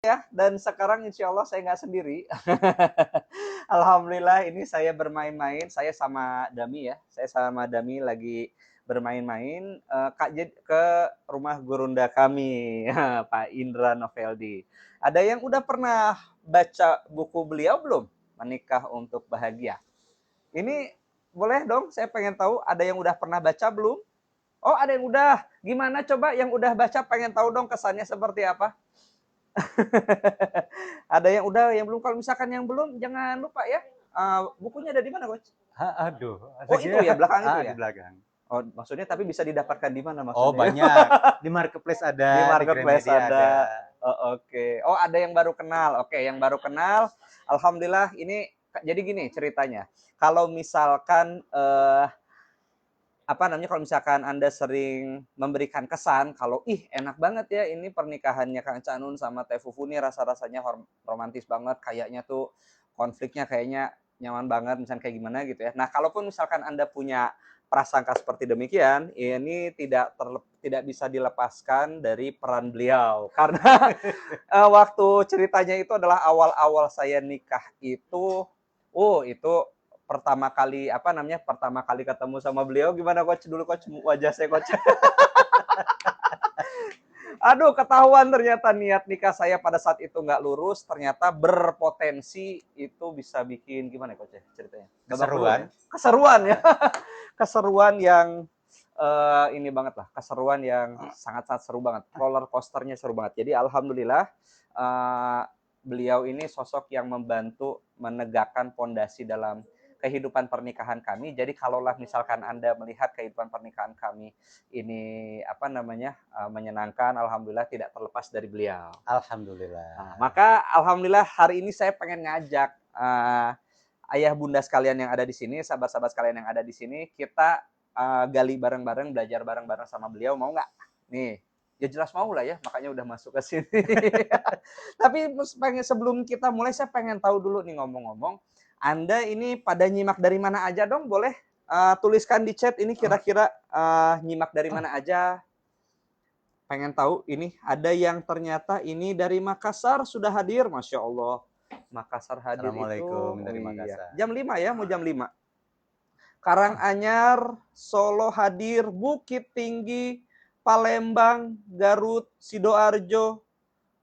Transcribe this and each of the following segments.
Ya, dan sekarang insya Allah saya nggak sendiri. Alhamdulillah ini saya bermain-main, saya sama Dami ya. Saya sama Dami lagi bermain-main ke rumah gurunda kami, Pak Indra Noveldi. Ada yang udah pernah baca buku beliau belum? Menikah untuk Bahagia. Ini boleh dong, saya pengen tahu ada yang udah pernah baca belum? Oh, ada yang udah. Gimana coba yang udah baca pengen tahu dong kesannya seperti apa? Ada yang udah, yang belum. Kalau misalkan yang belum, jangan lupa ya. Bukunya ada di mana, Coach? Aduh, Oh, itu ya, belakang itu di ya? belakang. Oh, maksudnya tapi bisa didapatkan di mana Oh, maksudnya? banyak. Di marketplace Di ada, di marketplace Gramedia ada. ada. Oh, oke. Oh, ada yang baru kenal. Oke, yang baru kenal. Alhamdulillah ini jadi gini ceritanya. Kalau misalkan apa namanya, kalau misalkan Anda sering memberikan kesan kalau enak banget ya ini pernikahannya Kang Canun sama Teh Fufu nih, rasa-rasanya romantis banget, kayaknya tuh konfliknya kayaknya nyaman banget, misalnya kayak gimana gitu ya. Nah, kalaupun misalkan Anda punya prasangka seperti demikian, ini tidak bisa dilepaskan dari peran beliau. Karena waktu ceritanya itu adalah awal-awal saya nikah itu, itu pertama kali ketemu sama beliau. Gimana Coach dulu, Coach, wajah saya, Coach? Aduh, ketahuan ternyata niat nikah saya pada saat itu nggak lurus, ternyata berpotensi itu bisa bikin gimana, Coach, ya ceritanya? Babak belur Keseruan. ya? Keseruan ya. Keseruan yang ini banget lah, keseruan yang sangat-sangat seru banget. Roller coasternya seru banget. Jadi alhamdulillah beliau ini sosok yang membantu menegakkan pondasi dalam kehidupan pernikahan kami. Jadi kalaulah misalkan Anda melihat kehidupan pernikahan kami ini menyenangkan, alhamdulillah tidak terlepas dari beliau. Alhamdulillah. Nah, maka alhamdulillah hari ini saya pengen ngajak ayah bunda sekalian yang ada di sini, sahabat-sahabat sekalian yang ada di sini, kita gali bareng-bareng, belajar bareng-bareng sama beliau. Mau nggak? Nih, ya jelas mau lah ya, makanya udah masuk ke sini. Tapi sebelum kita mulai, saya pengen tahu dulu nih, ngomong-ngomong, Anda ini pada nyimak dari mana aja dong? Boleh tuliskan di chat ini kira-kira nyimak dari mana aja. Pengen tahu ini, ada yang ternyata ini dari Makassar sudah hadir, Masya Allah. Makassar hadir itu, Assalamualaikum dari iya. Makassar. Jam 5 ya, mau jam 5. Karanganyar, Solo hadir, Bukit Tinggi, Palembang, Garut, Sidoarjo,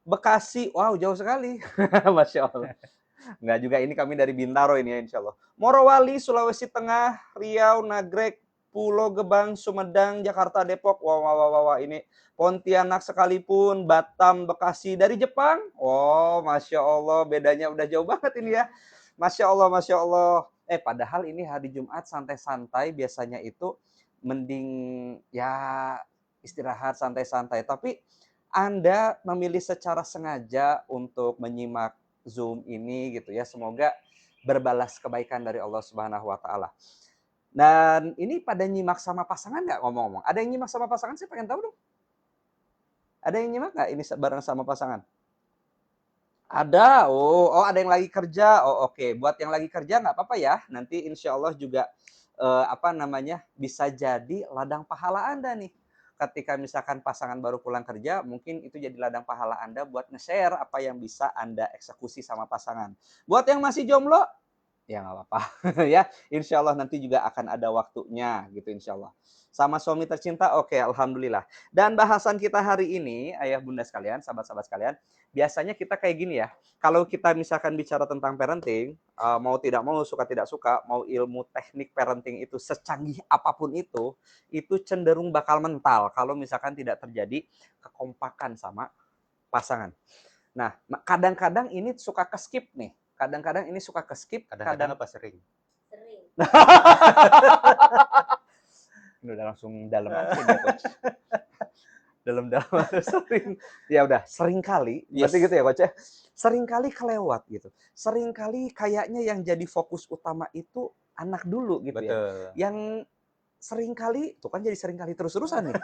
Bekasi. Wow, jauh sekali. Masya Allah. Enggak juga, ini kami dari Bintaro ini ya, insya Allah. Morowali, Sulawesi Tengah, Riau, Nagrek, Pulau Gebang, Sumedang, Jakarta, Depok. Wah, ini Pontianak sekalipun, Batam, Bekasi, dari Jepang. Oh, Masya Allah, bedanya udah jauh banget ini ya. Masya Allah, Masya Allah. Padahal ini hari Jumat santai-santai, biasanya itu mending ya istirahat santai-santai. Tapi Anda memilih secara sengaja untuk menyimak Zoom ini gitu ya. Semoga berbalas kebaikan dari Allah Subhanahu wa taala. Dan ini pada nyimak sama pasangan nggak, ngomong-ngomong? Ada yang nyimak sama pasangan? Saya pengen tahu dong. Ada yang nyimak nggak ini bareng sama pasangan? Ada. Oh, ada yang lagi kerja. Oh, oke. Buat yang lagi kerja nggak apa-apa ya. Nanti insya Allah juga bisa jadi ladang pahala Anda nih. Ketika misalkan pasangan baru pulang kerja, mungkin itu jadi ladang pahala Anda buat nge-share apa yang bisa Anda eksekusi sama pasangan. Buat yang masih jomblo, ya nggak apa-apa ya. Insya Allah nanti juga akan ada waktunya gitu, insya Allah. Sama suami tercinta, oke, alhamdulillah. Dan bahasan kita hari ini, ayah bunda sekalian, sahabat-sahabat sekalian, biasanya kita kayak gini ya. Kalau kita misalkan bicara tentang parenting, mau tidak mau, suka tidak suka, mau ilmu teknik parenting itu secanggih apapun itu cenderung bakal mental kalau misalkan tidak terjadi kekompakan sama pasangan. Nah, kadang-kadang ini suka ke-skip nih. Kadang-kadang ini suka ke-skip. Kadang-kadang apa sering? Sering. Ini udah langsung dalam aja nih, Coach. Dalam sering. Ya udah, sering kali. Berarti gitu ya, Coach ya. Sering kali kelewat gitu. Sering kali kayaknya yang jadi fokus utama itu anak dulu gitu ya. Betul. Yang sering kali, tuh kan jadi sering kali terus-terusan nih.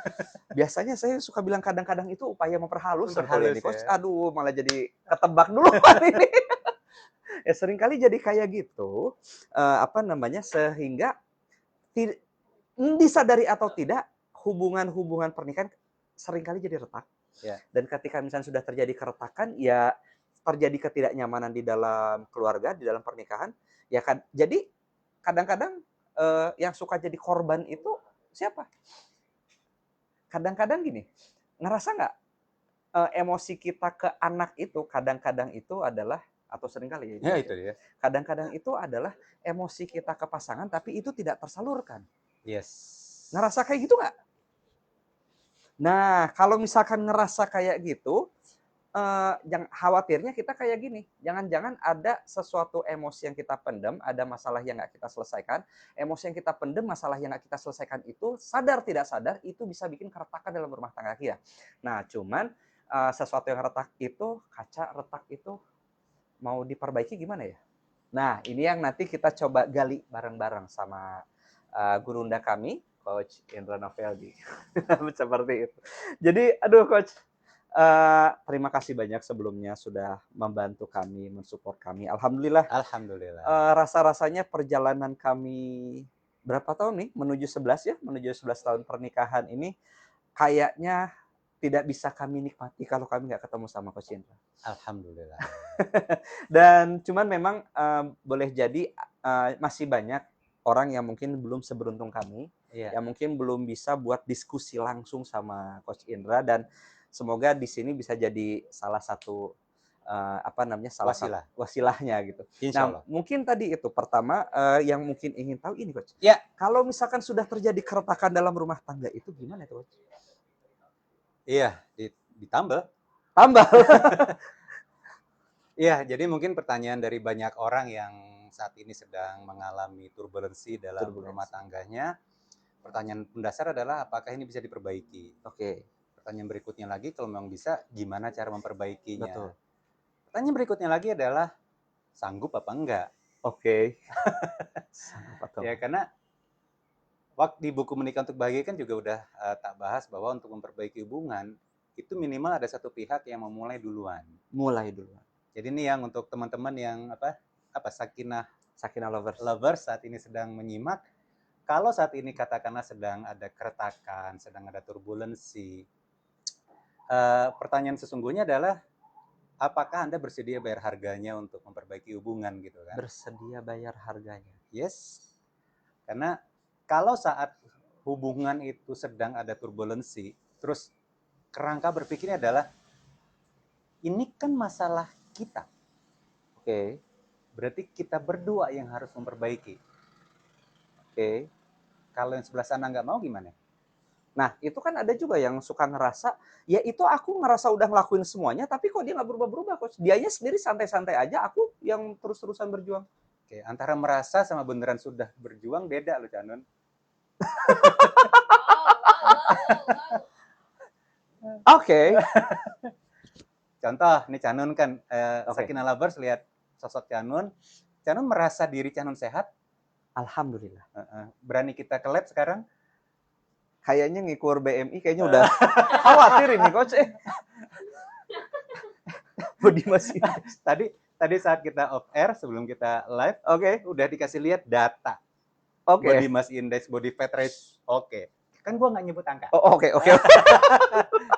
Biasanya saya suka bilang kadang-kadang itu upaya memperhalus sebetulnya nih, Coach. Ya. Aduh, malah jadi ketebak dulu ini. Ya sering kali jadi kayak gitu, sehingga disadari atau tidak, hubungan-hubungan pernikahan seringkali jadi retak. Ya. Dan ketika misalnya sudah terjadi keretakan, ya terjadi ketidaknyamanan di dalam keluarga, di dalam pernikahan, ya kan jadi kadang-kadang, yang suka jadi korban itu siapa? Kadang-kadang gini, ngerasa nggak, emosi kita ke anak itu kadang-kadang itu adalah atau seringkali ya Ya jelas itu ya, dia. kadang-kadang itu adalah emosi kita ke pasangan tapi itu tidak tersalurkan. Yes. Ngerasa kayak gitu nggak? Nah, kalau misalkan ngerasa kayak gitu, khawatirnya kita kayak gini, jangan-jangan ada sesuatu emosi yang kita pendam, ada masalah yang nggak kita selesaikan, emosi yang kita pendam, masalah yang nggak kita selesaikan itu, sadar tidak sadar, itu bisa bikin keretakan dalam rumah tangga kita. Nah, cuman, sesuatu yang retak itu, kaca retak itu, mau diperbaiki gimana ya? Nah, ini yang nanti kita coba gali bareng-bareng sama, gurunda kami, Coach Indra Noveldi. Seperti itu. Jadi, aduh Coach, terima kasih banyak sebelumnya sudah membantu kami, mensupport kami. Alhamdulillah, Alhamdulillah. rasa-rasanya perjalanan kami berapa tahun nih, menuju 11 ya, menuju 11 tahun pernikahan ini, kayaknya tidak bisa kami nikmati kalau kami nggak ketemu sama Coach Indra. Alhamdulillah. Dan cuman memang, boleh jadi, masih banyak orang yang mungkin belum seberuntung kami, Iya. yang mungkin belum bisa buat diskusi langsung sama Coach Indra dan semoga di sini bisa jadi salah satu, apa namanya, salah satu Wasilah. wasilahnya gitu. Insya Nah, Allah. mungkin tadi itu pertama, yang mungkin ingin tahu ini Coach, Ya. kalau misalkan sudah terjadi keretakan dalam rumah tangga itu gimana itu Coach? Iya, ditambal. Tambal. Iya, jadi mungkin pertanyaan dari banyak orang yang saat ini sedang mengalami turbulensi dalam rumah tangganya. Pertanyaan mendasar adalah apakah ini bisa diperbaiki? Oke, Pertanyaan berikutnya lagi, kalau memang bisa, gimana cara memperbaikinya? betul. Pertanyaan berikutnya lagi adalah sanggup apa enggak? Oke. Sanggup atau Ya, karena waktu di buku Menikah untuk Bahagia kan juga udah tak bahas bahwa untuk memperbaiki hubungan itu minimal ada satu pihak yang memulai duluan. mulai duluan. Jadi ini yang untuk teman-teman yang apa Sakinah Lovers. lovers saat ini sedang menyimak, kalau saat ini katakanlah sedang ada keretakan, sedang ada turbulensi, pertanyaan sesungguhnya adalah apakah Anda bersedia bayar harganya untuk memperbaiki hubungan gitu kan? Bersedia bayar harganya. Yes. Karena kalau saat hubungan itu sedang ada turbulensi, terus kerangka berpikirnya adalah ini kan masalah kita. Oke. Berarti kita berdua yang harus memperbaiki. Oke. Kalau yang sebelah sana nggak mau gimana? Nah, itu kan ada juga yang suka ngerasa, ya itu aku ngerasa udah ngelakuin semuanya, tapi kok dia nggak berubah-berubah, Coach. Dianya sendiri santai-santai aja, aku yang terus-terusan berjuang. Oke, antara merasa sama beneran sudah berjuang beda loh, Canun. Oke. Contoh, nih Canun kan, Oke. Sakinah Lovers lihat sosok Canun. Canun merasa diri Canun sehat. Alhamdulillah. Berani kita ke lab sekarang? Kayaknya ngikur BMI kayaknya udah khawatir ini, Coach. Body mass index. Tadi saat kita off air sebelum kita live, Oke. udah dikasih lihat data. Oke. Body mass index, body fat ratio. Oke. Kan gua nggak nyebut angka. Oh, oke.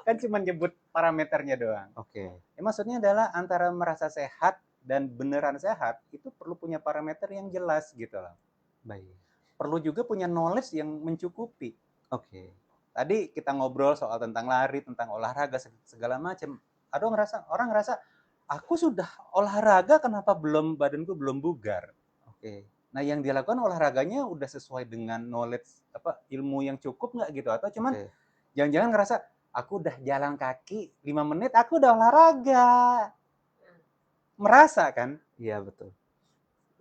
Kan cuma nyebut parameternya doang. Oke. Ya, maksudnya adalah antara merasa sehat dan beneran sehat itu perlu punya parameter yang jelas gitu loh. Baik. Perlu juga punya knowledge yang mencukupi. Oke. Tadi kita ngobrol soal tentang lari, tentang olahraga segala macam. Orang ngerasa aku sudah olahraga kenapa badanku belum bugar. Oke. Nah, yang dia lakukan olahraganya udah sesuai dengan knowledge ilmu yang cukup nggak gitu, atau cuman jangan-jangan ngerasa aku udah jalan kaki 5 menit aku udah olahraga. Merasa kan? Iya, betul.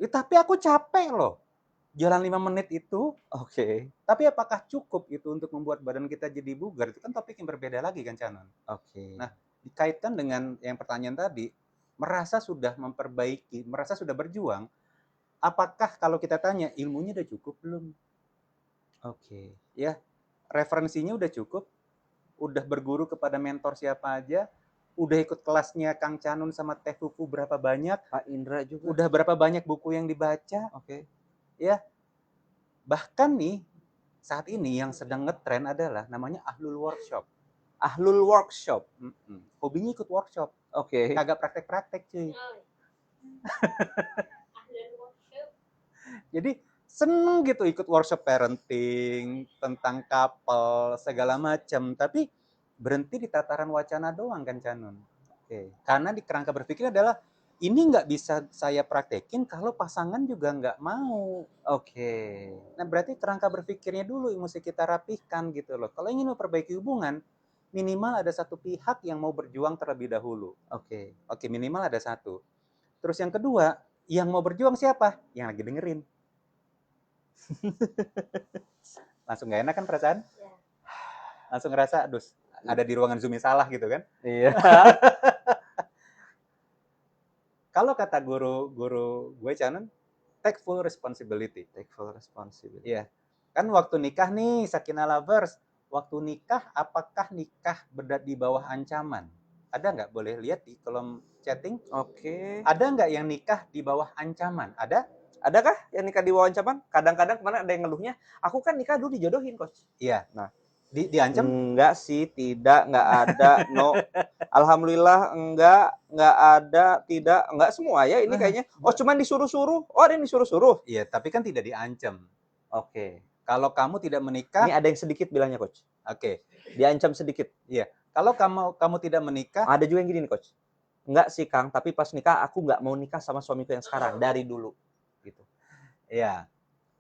Ya, tapi aku capek loh. Jalan 5 menit itu. Oke. Tapi apakah cukup itu untuk membuat badan kita jadi bugar? Itu kan topik yang berbeda lagi kan, Canon. Oke. Nah, dikaitkan dengan yang pertanyaan tadi, merasa sudah memperbaiki, merasa sudah berjuang, apakah kalau kita tanya ilmunya udah cukup belum? Oke. Ya, referensinya udah cukup, udah berguru kepada mentor siapa aja, udah ikut kelasnya Kang Canun sama Teh Fufu berapa banyak, Pak Indra juga. udah berapa banyak buku yang dibaca. Oke. Ya, bahkan nih saat ini yang sedang ngetren adalah namanya Ahlul Workshop. Ahlul Workshop. Hobinya ikut workshop. Oke. kagak praktek-praktek cuy. Jadi seneng gitu ikut workshop parenting, tentang couple, segala macam. Tapi berhenti di tataran wacana doang kan Canun. Oke. Karena di kerangka berpikir adalah ini nggak bisa saya praktekin kalau pasangan juga nggak mau. Oke. Nah berarti kerangka berpikirnya dulu yang mesti kita rapihkan gitu loh. Kalau ingin memperbaiki hubungan, minimal ada satu pihak yang mau berjuang terlebih dahulu. Oke. Oke, minimal ada satu. Terus yang kedua, yang mau berjuang siapa? Yang lagi dengerin. Langsung nggak enak kan perasaan? Ya. Langsung ngerasa, aduh, ada di ruangan Zoom salah gitu kan? Iya. Kalau kata guru gue Canan, take full responsibility. Take full responsibility. Iya. Kan waktu nikah nih, Sakinah Lovers, waktu nikah, apakah nikah di bawah ancaman? Ada nggak? Boleh lihat di kolom chatting. Oke. Ada nggak yang nikah di bawah ancaman? Ada? Adakah yang nikah di bawah ancaman? Kadang-kadang kemarin ada yang ngeluhnya, aku kan nikah dulu dijodohin, Coach. Iya. Nah, diancam? Enggak sih, tidak, enggak ada, no. Alhamdulillah enggak ada, tidak, enggak semua ya ini kayaknya. Oh, cuman disuruh-suruh. Oh, ada yang disuruh-suruh. Iya, tapi kan tidak diancam. Oke. Kalau kamu tidak menikah, Ini ada yang sedikit bilangnya, Coach. oke. Diancam sedikit. Iya. Kalau kamu tidak menikah, Ada juga yang gini nih, Coach. Enggak sih, Kang, tapi pas nikah aku enggak mau nikah sama suamiku yang sekarang dari dulu. Gitu. iya.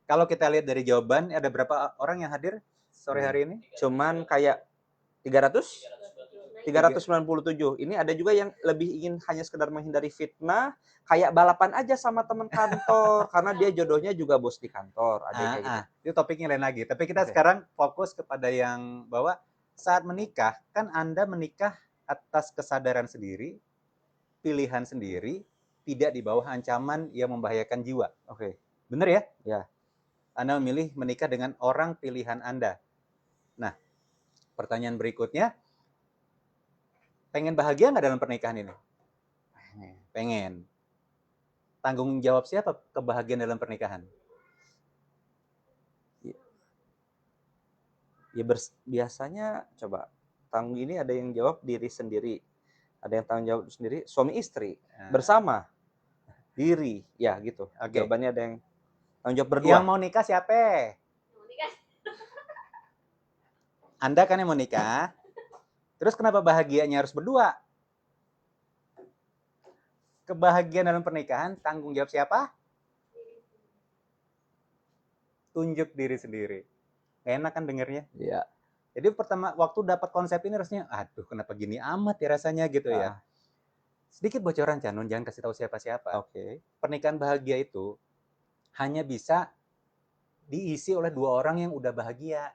Kalau kita lihat dari jawaban, ada berapa orang yang hadir sore hari ini? Cuman kayak 300? 397. Ini ada juga yang lebih ingin hanya sekedar menghindari fitnah, kayak balapan aja sama teman kantor karena dia jodohnya juga bos di kantor, ada yang kayak gitu. Itu topiknya lain lagi. Tapi kita Oke. sekarang fokus kepada yang bahwa saat menikah, kan Anda menikah atas kesadaran sendiri, pilihan sendiri, tidak di bawah ancaman yang membahayakan jiwa. Oke. Benar ya? Ya. Anda memilih menikah dengan orang pilihan Anda. Nah, pertanyaan berikutnya, pengen bahagia nggak dalam pernikahan ini? Pengen. Tanggung jawab siapa kebahagiaan dalam pernikahan? Ya biasanya coba tanggung ini ada yang jawab diri sendiri, ada yang tanggung jawab sendiri suami istri bersama diri ya gitu. Oke. Jawabannya ada yang tanggung jawab berdua. Yang mau nikah siapa? Anda kan yang mau nikah. Terus kenapa bahagianya harus berdua? Kebahagiaan dalam pernikahan tanggung jawab siapa? Tunjuk diri sendiri. Gak enak kan dengernya? Iya. Jadi pertama waktu dapat konsep ini rasanya, aduh kenapa gini amat ya rasanya gitu ya. Sedikit bocoran Canun, jangan kasih tahu siapa-siapa. Oke. Pernikahan bahagia itu hanya bisa diisi oleh dua orang yang udah bahagia.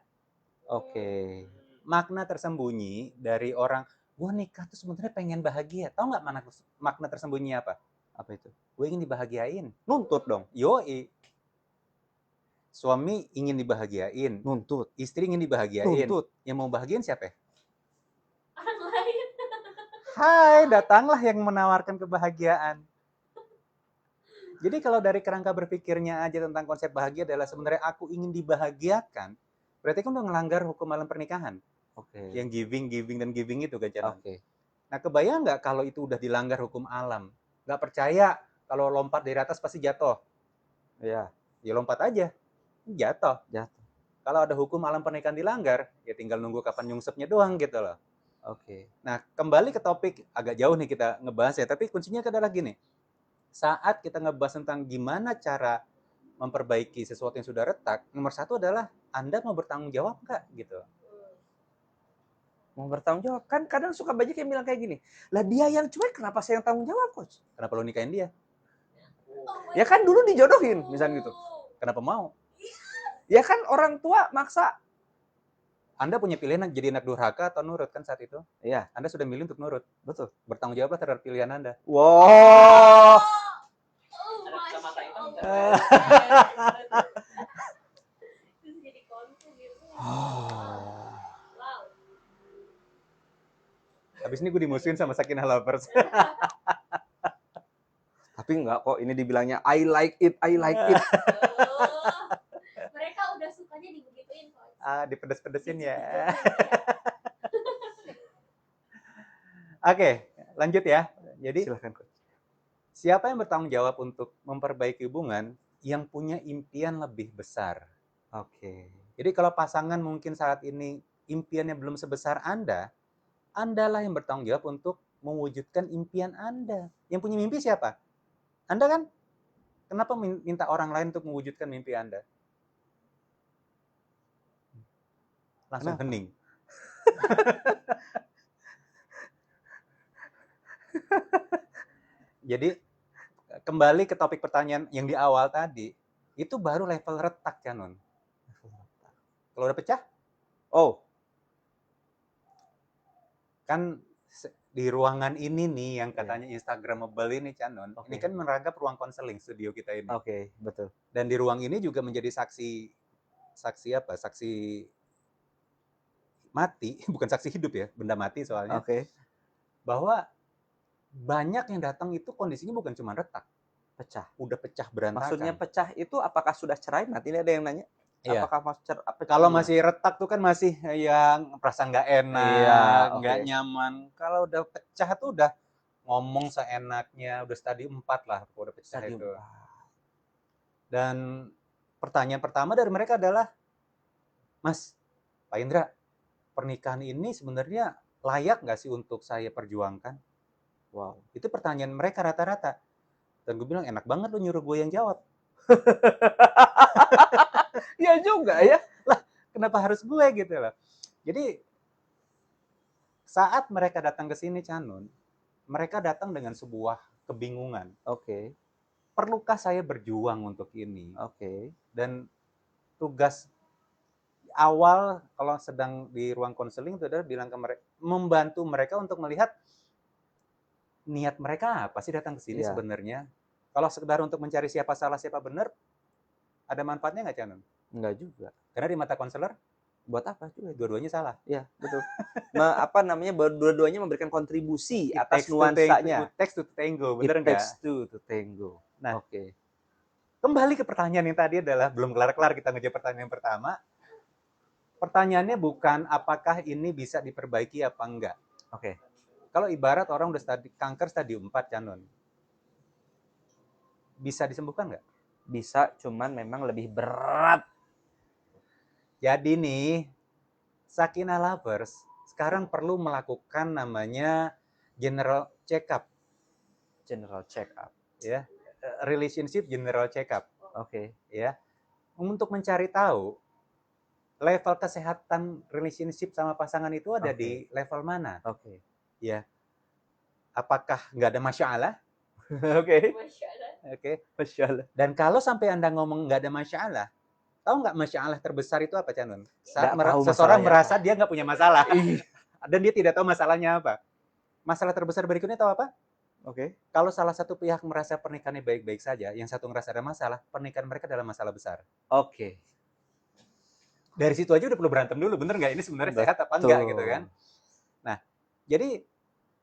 Oke. Makna tersembunyi dari orang, gue nikah tuh sebenarnya pengen bahagia. Tahu nggak makna tersembunyi apa? Apa itu? Gue ingin dibahagiain. Nuntut dong. Yoi. Suami ingin dibahagiain. Nuntut. Istri ingin dibahagiain. Nuntut. Yang mau bahagiain siapa? Orang lain. Hai, datanglah yang menawarkan kebahagiaan. Jadi kalau dari kerangka berpikirnya aja tentang konsep bahagia adalah sebenarnya aku ingin dibahagiakan, berarti kan udah ngelanggar hukum alam pernikahan. Oke. Yang giving dan giving itu kan Canan. Oke. Nah kebayang nggak kalau itu udah dilanggar hukum alam? Nggak percaya kalau lompat dari atas pasti jatuh. Iya. Ya lompat aja, jatuh. Jatuh. Kalau ada hukum alam pernikahan dilanggar, ya tinggal nunggu kapan nyungsepnya doang gitu loh. Oke. Nah kembali ke topik, agak jauh nih kita ngebahas ya, tapi kuncinya adalah gini. Saat kita ngebahas tentang gimana cara memperbaiki sesuatu yang sudah retak, nomor satu adalah Anda mau bertanggung jawab nggak gitu. Mau bertanggung jawab kan kadang suka banyak yang bilang kayak gini, lah dia yang cuek kenapa saya yang tanggung jawab, Coach? Kenapa lo nikahin dia? Ya kan dulu dijodohin misalnya gitu. Kenapa mau? Ya kan orang tua maksa. Anda punya pilihan jadi anak durhaka atau nurut kan saat itu? Iya. Anda sudah milih untuk nurut. Betul. Bertanggung jawablah terhadap pilihan Anda. Wow. Jadi konflik gitu. Habis ini gue dimusuhin sama Sakinah Lovers. Tapi enggak kok, ini dibilangnya I like it, I like it. Mereka udah sukanya dibegituin kok. Dipedes-pedesin ya. Oke, lanjut ya. Jadi Silakan coach. siapa yang bertanggung jawab untuk memperbaiki hubungan yang punya impian lebih besar. Oke. Jadi kalau pasangan mungkin saat ini impiannya belum sebesar Anda, Andalah yang bertanggung jawab untuk mewujudkan impian Anda. Yang punya mimpi siapa? Anda kan? Kenapa minta orang lain untuk mewujudkan mimpi Anda? Langsung Kenapa? hening. Jadi kembali ke topik pertanyaan yang di awal tadi, itu baru level retak ya Non. Kalau udah pecah, Oh, kan di ruangan ini nih yang Iya. katanya Instagramable ini Canon, ini Oke. kan menerangkan ruang konseling studio kita ini. oke, betul. Dan di ruang ini juga menjadi saksi apa? Saksi mati, bukan saksi hidup ya, benda mati soalnya. Oke, Bahwa banyak yang datang itu kondisinya bukan cuma retak, pecah. udah pecah berantakan. Maksudnya pecah itu apakah sudah cerai? Nanti ini ada yang nanya. Iya. Apakah pecah Kalau gimana? masih retak tuh kan masih yang perasaan nggak enak, Iya, nggak oke. nyaman. Kalau udah pecah tuh udah ngomong seenaknya, udah stadium 4 lah kalau udah pecah Stadium itu. 4. Dan pertanyaan pertama dari mereka adalah, Mas, Pak Indra, pernikahan ini sebenarnya layak nggak sih untuk saya perjuangkan? Wow. Itu pertanyaan mereka rata-rata. Dan gue bilang, enak banget lu nyuruh gue yang jawab. Iya juga ya. Kenapa harus gue gitu loh. Jadi saat mereka datang ke sini Canun, mereka datang dengan sebuah kebingungan. Oke, Perlukah saya berjuang untuk ini? oke. Dan tugas awal kalau sedang di ruang konseling itu adalah bilang ke mereka, membantu mereka untuk melihat niat mereka apa sih datang ke sini Iya. sebenarnya. Kalau sekedar untuk mencari siapa salah siapa benar, ada manfaatnya nggak Canun? Enggak juga. Karena di mata konselor, Buat apa juga? dua-duanya salah. Iya, betul. Apa namanya, dua-duanya memberikan kontribusi It atas takes to tango, nuansanya. it takes to tango, It bener nggak? takes two to tango. Nah, Oke. kembali ke pertanyaan yang tadi adalah, belum kelar-kelar kita ngejawab pertanyaan yang pertama. Pertanyaannya bukan apakah ini bisa diperbaiki apa enggak. Oke. Kalau ibarat orang udah kanker stadium 4, Canon, bisa disembuhkan nggak? Bisa, cuman memang lebih berat. Jadi nih, Sakinah Lovers sekarang perlu melakukan namanya general check-up, General check up. ya, relationship general check-up, Oke. ya, untuk mencari tahu level kesehatan relationship sama pasangan itu ada Oke. di level mana, Oke. ya. Apakah nggak ada masalah? Oke. Masya Allah. Oke. Masya Allah. Dan kalau sampai Anda ngomong nggak ada masalah, tahu nggak masalah terbesar itu apa, Canon? Saat Nggak tahu seseorang masalahnya merasa dia nggak punya masalah. Ih. Dan dia tidak tahu masalahnya apa. Masalah terbesar berikutnya tahu apa? Oke. Kalau salah satu pihak merasa pernikahannya baik-baik saja, yang satu ngerasa ada masalah, pernikahan mereka adalah masalah besar. Oke. Dari situ aja udah perlu berantem dulu, bener nggak? Ini sebenarnya sehat apa enggak gitu kan? Nah, jadi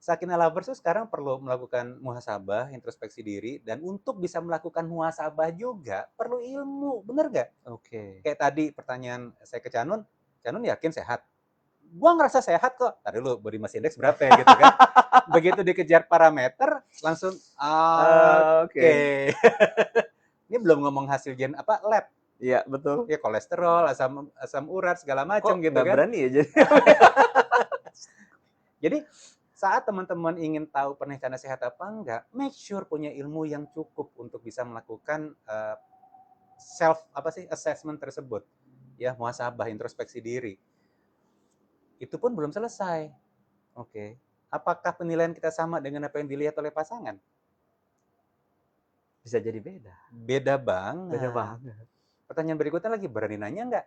Sakinah Lovers itu sekarang perlu melakukan muhasabah, introspeksi diri, dan untuk bisa melakukan muhasabah juga perlu ilmu, bener nggak? Oke. Kayak tadi pertanyaan saya ke Canun yakin sehat? Gua ngerasa sehat kok. Tadi dulu body mass index berapa ya gitu kan? Begitu dikejar parameter, langsung oke. Ini belum ngomong hasil gen apa lab. Iya, betul. Ya kolesterol, asam urat segala macam Kok gitu nggak kan. berani ya jadi? Jadi saat teman-teman ingin tahu pernikahan sehat apa enggak, make sure punya ilmu yang cukup untuk bisa melakukan self assessment tersebut. Ya, muhasabah, introspeksi diri. Itu pun belum selesai. Oke. Apakah penilaian kita sama dengan apa yang dilihat oleh pasangan? Bisa jadi beda. Beda banget. Beda banget. Pertanyaan berikutnya lagi, berani nanya nggak?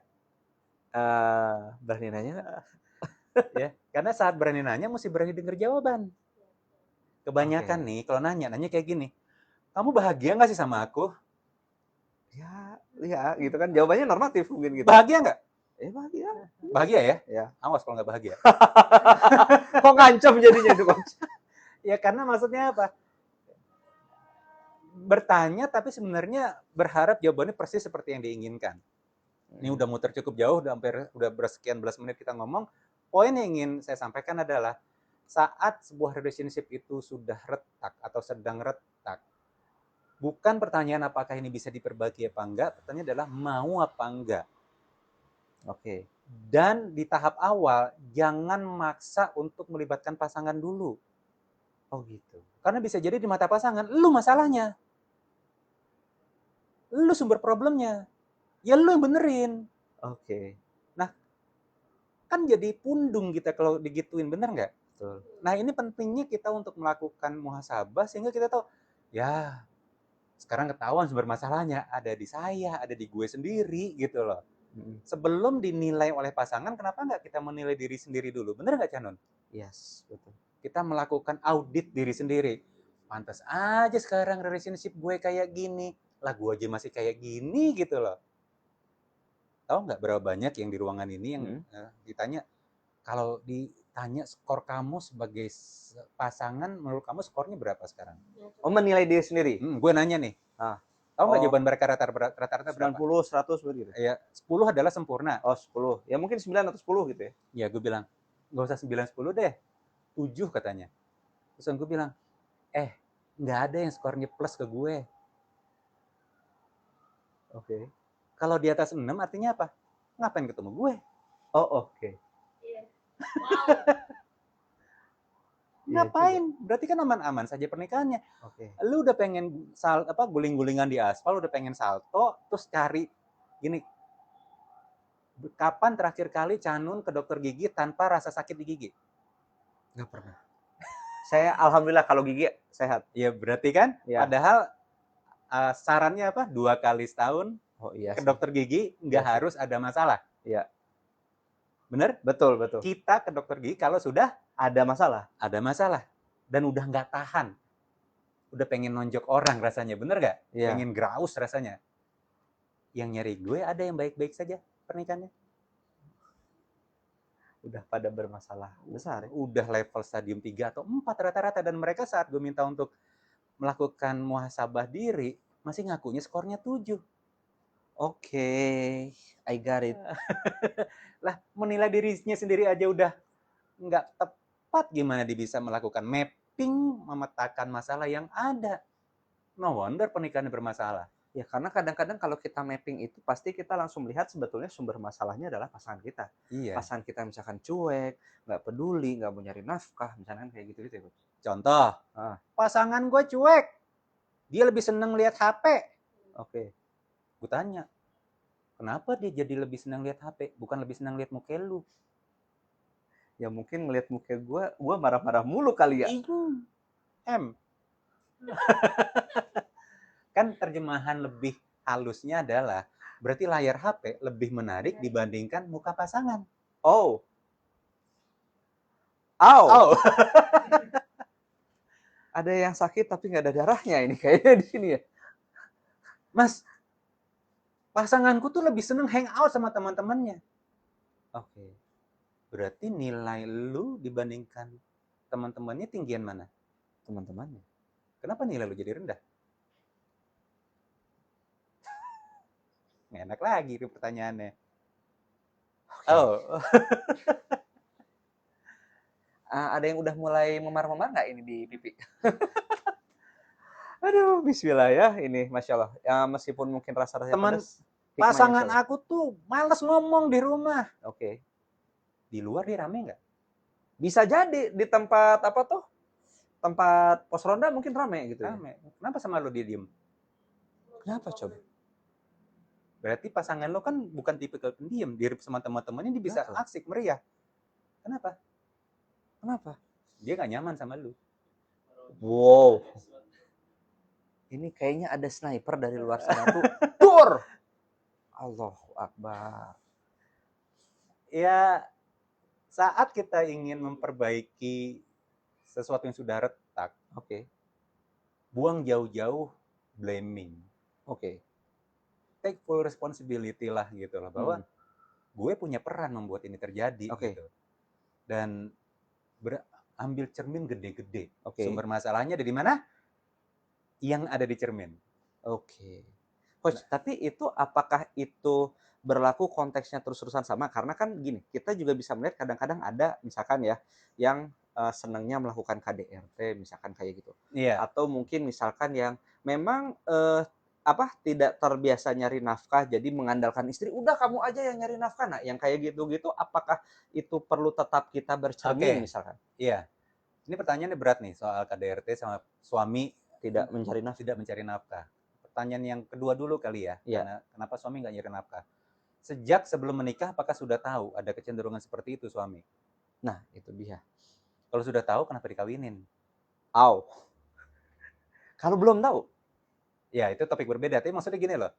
Berani nanya nggak? Ya, karena saat berani nanya mesti berani dengar jawaban. Kebanyakan Oke. nih, kalau nanya kayak gini, kamu bahagia nggak sih sama aku? Ya, gitu kan. Jawabannya normatif mungkin gitu. Bahagia nggak? Bahagia. Bahagia ya? Ya. Awas kalau nggak bahagia. Kok ngancam jadinya itu, Coach? Ya karena maksudnya apa? Bertanya tapi sebenarnya berharap jawabannya persis seperti yang diinginkan. Ini udah muter cukup jauh, udah bersekian belas menit kita ngomong. Poin yang ingin saya sampaikan adalah saat sebuah relationship itu sudah retak atau sedang retak, bukan pertanyaan apakah ini bisa diperbaiki apa enggak, pertanyaan adalah mau apa enggak. Oke. Dan di tahap awal, jangan maksa untuk melibatkan pasangan dulu. Oh gitu. Karena bisa jadi di mata pasangan, lu masalahnya. Lu sumber problemnya. Ya lu yang benerin. Oke. Kan jadi pundung kita kalau digituin, bener nggak? Betul. Nah ini pentingnya kita untuk melakukan muhasabah sehingga kita tahu, ya sekarang ketahuan sumber masalahnya ada di saya, ada di gue sendiri gitu loh. Sebelum dinilai oleh pasangan, kenapa nggak kita menilai diri sendiri dulu? Bener nggak, Canon? Yes, betul. Kita melakukan audit diri sendiri. Pantas aja sekarang relationship gue kayak gini. Lah gue aja masih kayak gini gitu loh. Tahu nggak berapa banyak yang di ruangan ini yang ditanya, kalau ditanya skor kamu sebagai pasangan, menurut kamu skornya berapa sekarang? Oh, menilai diri sendiri? Gue nanya nih. Ah. Tahu nggak Oh. jawaban mereka rata-rata berapa? 90, 100 begitu. Ya, 10 adalah sempurna. Oh, 10. Ya mungkin 9 atau 10 gitu ya. Ya, gue bilang, nggak usah 9, 10 deh. 7 katanya. Terus gue bilang, nggak ada yang skornya plus ke gue. Oke. Kalau di atas 6 artinya apa? Ngapain ketemu gue? Oh, oke. Iya. Wow. Ngapain? Berarti kan aman-aman saja pernikahannya. Oke. Lu udah pengen guling-gulingan di aspal, udah pengen salto, terus cari gini. Kapan terakhir kali Canun ke dokter gigi tanpa rasa sakit di gigi? Nggak pernah. Saya alhamdulillah kalau gigi sehat. Ya berarti kan, Ya. padahal sarannya apa? 2 kali setahun Oh iya ke sih. dokter gigi, nggak Iya sih. harus ada masalah. Iya. Bener? Betul, betul. Kita ke dokter gigi kalau sudah Ada masalah. ada masalah. Dan udah nggak tahan. Udah pengen nonjok orang rasanya, bener nggak? Iya. Pengen graus rasanya. Yang nyari gue ada yang baik-baik saja pernikahannya. Udah pada bermasalah besar ya. Udah level stadium 3 atau 4 rata-rata. Dan mereka saat gue minta untuk melakukan muhasabah diri, masih ngakunya skornya 7. Oke, I got it. Lah, menilai dirinya sendiri aja udah nggak tepat, gimana dia bisa melakukan mapping, memetakan masalah yang ada. No wonder pernikahannya bermasalah. Ya karena kadang-kadang kalau kita mapping itu pasti kita langsung melihat sebetulnya sumber masalahnya adalah pasangan kita. Iya. Pasangan kita misalkan cuek, nggak peduli, nggak mau nyari nafkah, misalkan kayak gitu-gitu ya, Coach. Contoh, pasangan gue cuek. Dia lebih seneng lihat HP. Oke. Gue tanya, kenapa dia jadi lebih senang lihat HP, bukan lebih senang lihat muka lu? Ya mungkin ngelihat muka gue marah-marah mulu kali ya. M. Kan terjemahan lebih halusnya adalah, berarti layar HP lebih menarik dibandingkan muka pasangan. Oh. Au. Ada yang sakit tapi nggak ada darahnya ini kayaknya di sini ya. Mas, pasanganku tuh lebih seneng hangout sama teman-temannya. Oke. Berarti nilai lu dibandingkan teman-temannya tinggian mana? Teman-temannya. Kenapa nilai lu jadi rendah? Nggak enak lagi itu pertanyaannya. Okay. Oh. Ada yang udah mulai memar-memar nggak ini di pipi? Aduh, bismillah ya ini, Masya Allah. Ya, meskipun mungkin rasa-rasanya pedas. Pasangan aku tuh males ngomong di rumah. Oke. Di luar dia rame nggak? Bisa jadi di tempat apa tuh? Tempat pos ronda mungkin rame gitu. Rame. Ya? Kenapa sama lo dia diem? Kenapa coba? Berarti pasangan lo kan bukan tipikal pendiam. Dia sama teman-temannya dia bisa asik, meriah. Kenapa? Kenapa? Dia nggak nyaman sama lu. Wow. Ini kayaknya ada sniper dari luar sana tuh. Tur! Allahu Akbar. Ya, saat kita ingin memperbaiki sesuatu yang sudah retak, buang jauh-jauh blaming. Take full responsibility lah gitu loh, bahwa gue punya peran membuat ini terjadi gitu. Dan ambil cermin gede-gede. Sumber masalahnya ada di mana? Yang ada di cermin. Coach, tapi itu apakah itu berlaku konteksnya terus-terusan sama? Karena kan gini, kita juga bisa melihat kadang-kadang ada misalkan ya, yang senangnya melakukan KDRT misalkan kayak gitu. Iya. Atau mungkin misalkan yang memang tidak terbiasa nyari nafkah jadi mengandalkan istri, udah kamu aja yang nyari nafkah. Nah, yang kayak gitu-gitu apakah itu perlu tetap kita bercermin Oke. misalkan? Iya. Ini pertanyaannya berat nih soal KDRT sama suami Tidak mencari nafkah. tidak mencari nafkah. Pertanyaan yang kedua dulu kali ya. Iya. Karena kenapa suami nggak nyari nafkah? Sejak sebelum menikah, apakah sudah tahu ada kecenderungan seperti itu suami? Nah, itu dia. Kalau sudah tahu, kenapa dikawinin? Aw. Kalau belum tahu, Ya, itu topik berbeda. Tapi maksudnya gini loh,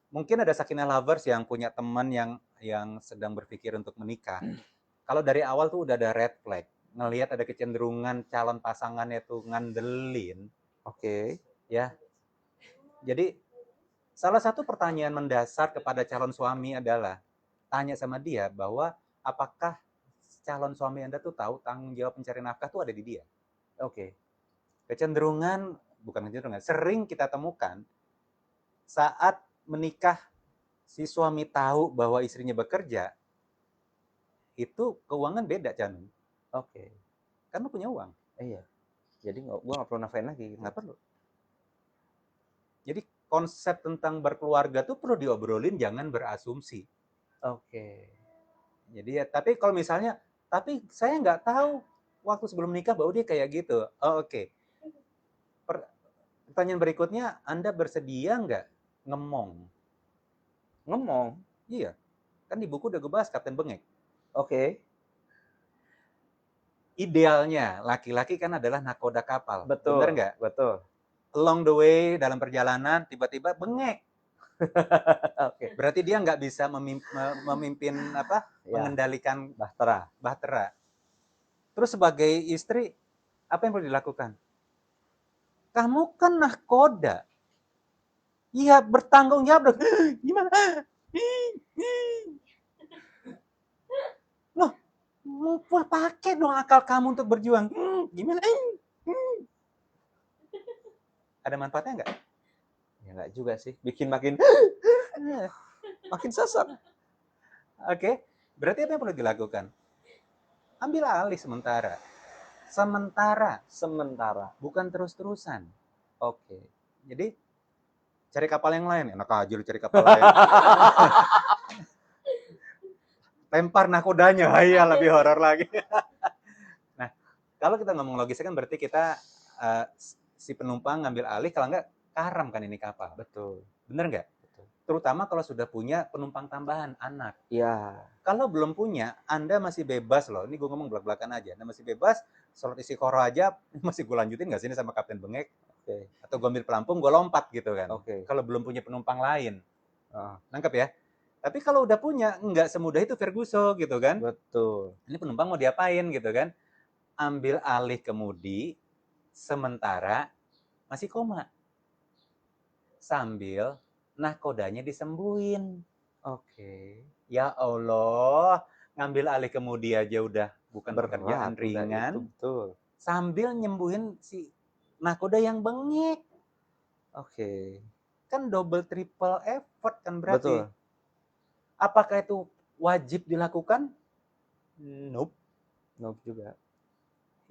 mungkin ada sakinah lovers yang punya teman yang sedang berpikir untuk menikah. Kalau dari awal tuh udah ada red flag, ngelihat ada kecenderungan calon pasangannya tuh ngandelin, oke. ya. Jadi salah satu pertanyaan mendasar kepada calon suami adalah tanya sama dia bahwa apakah calon suami Anda tuh tahu tanggung jawab mencari nafkah tuh ada di dia. Oke. Bukan kecenderungan, sering kita temukan saat menikah si suami tahu bahwa istrinya bekerja, itu keuangan beda, Chan. Oke. Kan lu punya uang. Iya. Jadi gua nggak perlu nafkahin lagi. Nggak perlu. Jadi konsep tentang berkeluarga tuh perlu diobrolin, jangan berasumsi. Oke. Jadi ya, tapi kalau misalnya, tapi saya nggak tahu waktu sebelum menikah bahwa dia kayak gitu. Oh, oke. Pertanyaan berikutnya, Anda bersedia nggak ngemong? Ngomong. Iya, kan di buku udah gue bahas Kapten Bengek. Oke. Idealnya laki-laki kan adalah nakoda kapal. Betul. Bener nggak? Betul. Along the way dalam perjalanan tiba-tiba bengek. Oke. Berarti dia nggak bisa memimpin Ya, mengendalikan bahtera. bahtera. Terus sebagai istri apa yang perlu dilakukan? Kamu kan nahkoda. Iya, bertanggung jawab dong. Gimana? Loh, pakai dong akal kamu untuk berjuang. Gimana? Ada manfaatnya nggak? Ya nggak juga sih. Bikin makin makin sesak. Oke, berarti apa yang perlu dilakukan? Ambil alih sementara. Sementara, bukan terus-terusan. Oke. Jadi cari kapal yang lain. Enak aja lu cari kapal lain. Lempar nakodanya, iya lebih horor lagi. Nah, kalau kita ngomong logisnya kan berarti kita si penumpang ngambil alih, kalau nggak karam kan ini kapal. Betul. Bener nggak? Betul. Terutama kalau sudah punya penumpang tambahan, anak. Iya. Kalau belum punya, Anda masih bebas loh. Ini gue ngomong belak-belakan aja. Anda masih bebas, sholat istiqoroh aja, masih gue lanjutin nggak sih ini sama Kapten Bengek? Oke. Atau gue ambil pelampung, gue lompat gitu kan. Oke. Kalau belum punya penumpang lain. Nangkep ya? Tapi kalau udah punya, nggak semudah itu Ferguson gitu kan. Betul. Ini penumpang mau diapain gitu kan. Ambil alih kemudi, sementara masih koma. Sambil nahkodanya disembuhin. Oke. Ya Allah, ngambil alih kemudi aja udah bukan pekerjaan ringan. Betul. Sambil nyembuhin si nahkoda yang bengek. Oke. Kan double triple effort kan berarti. Betul. Apakah itu wajib dilakukan? Nope. Nope juga.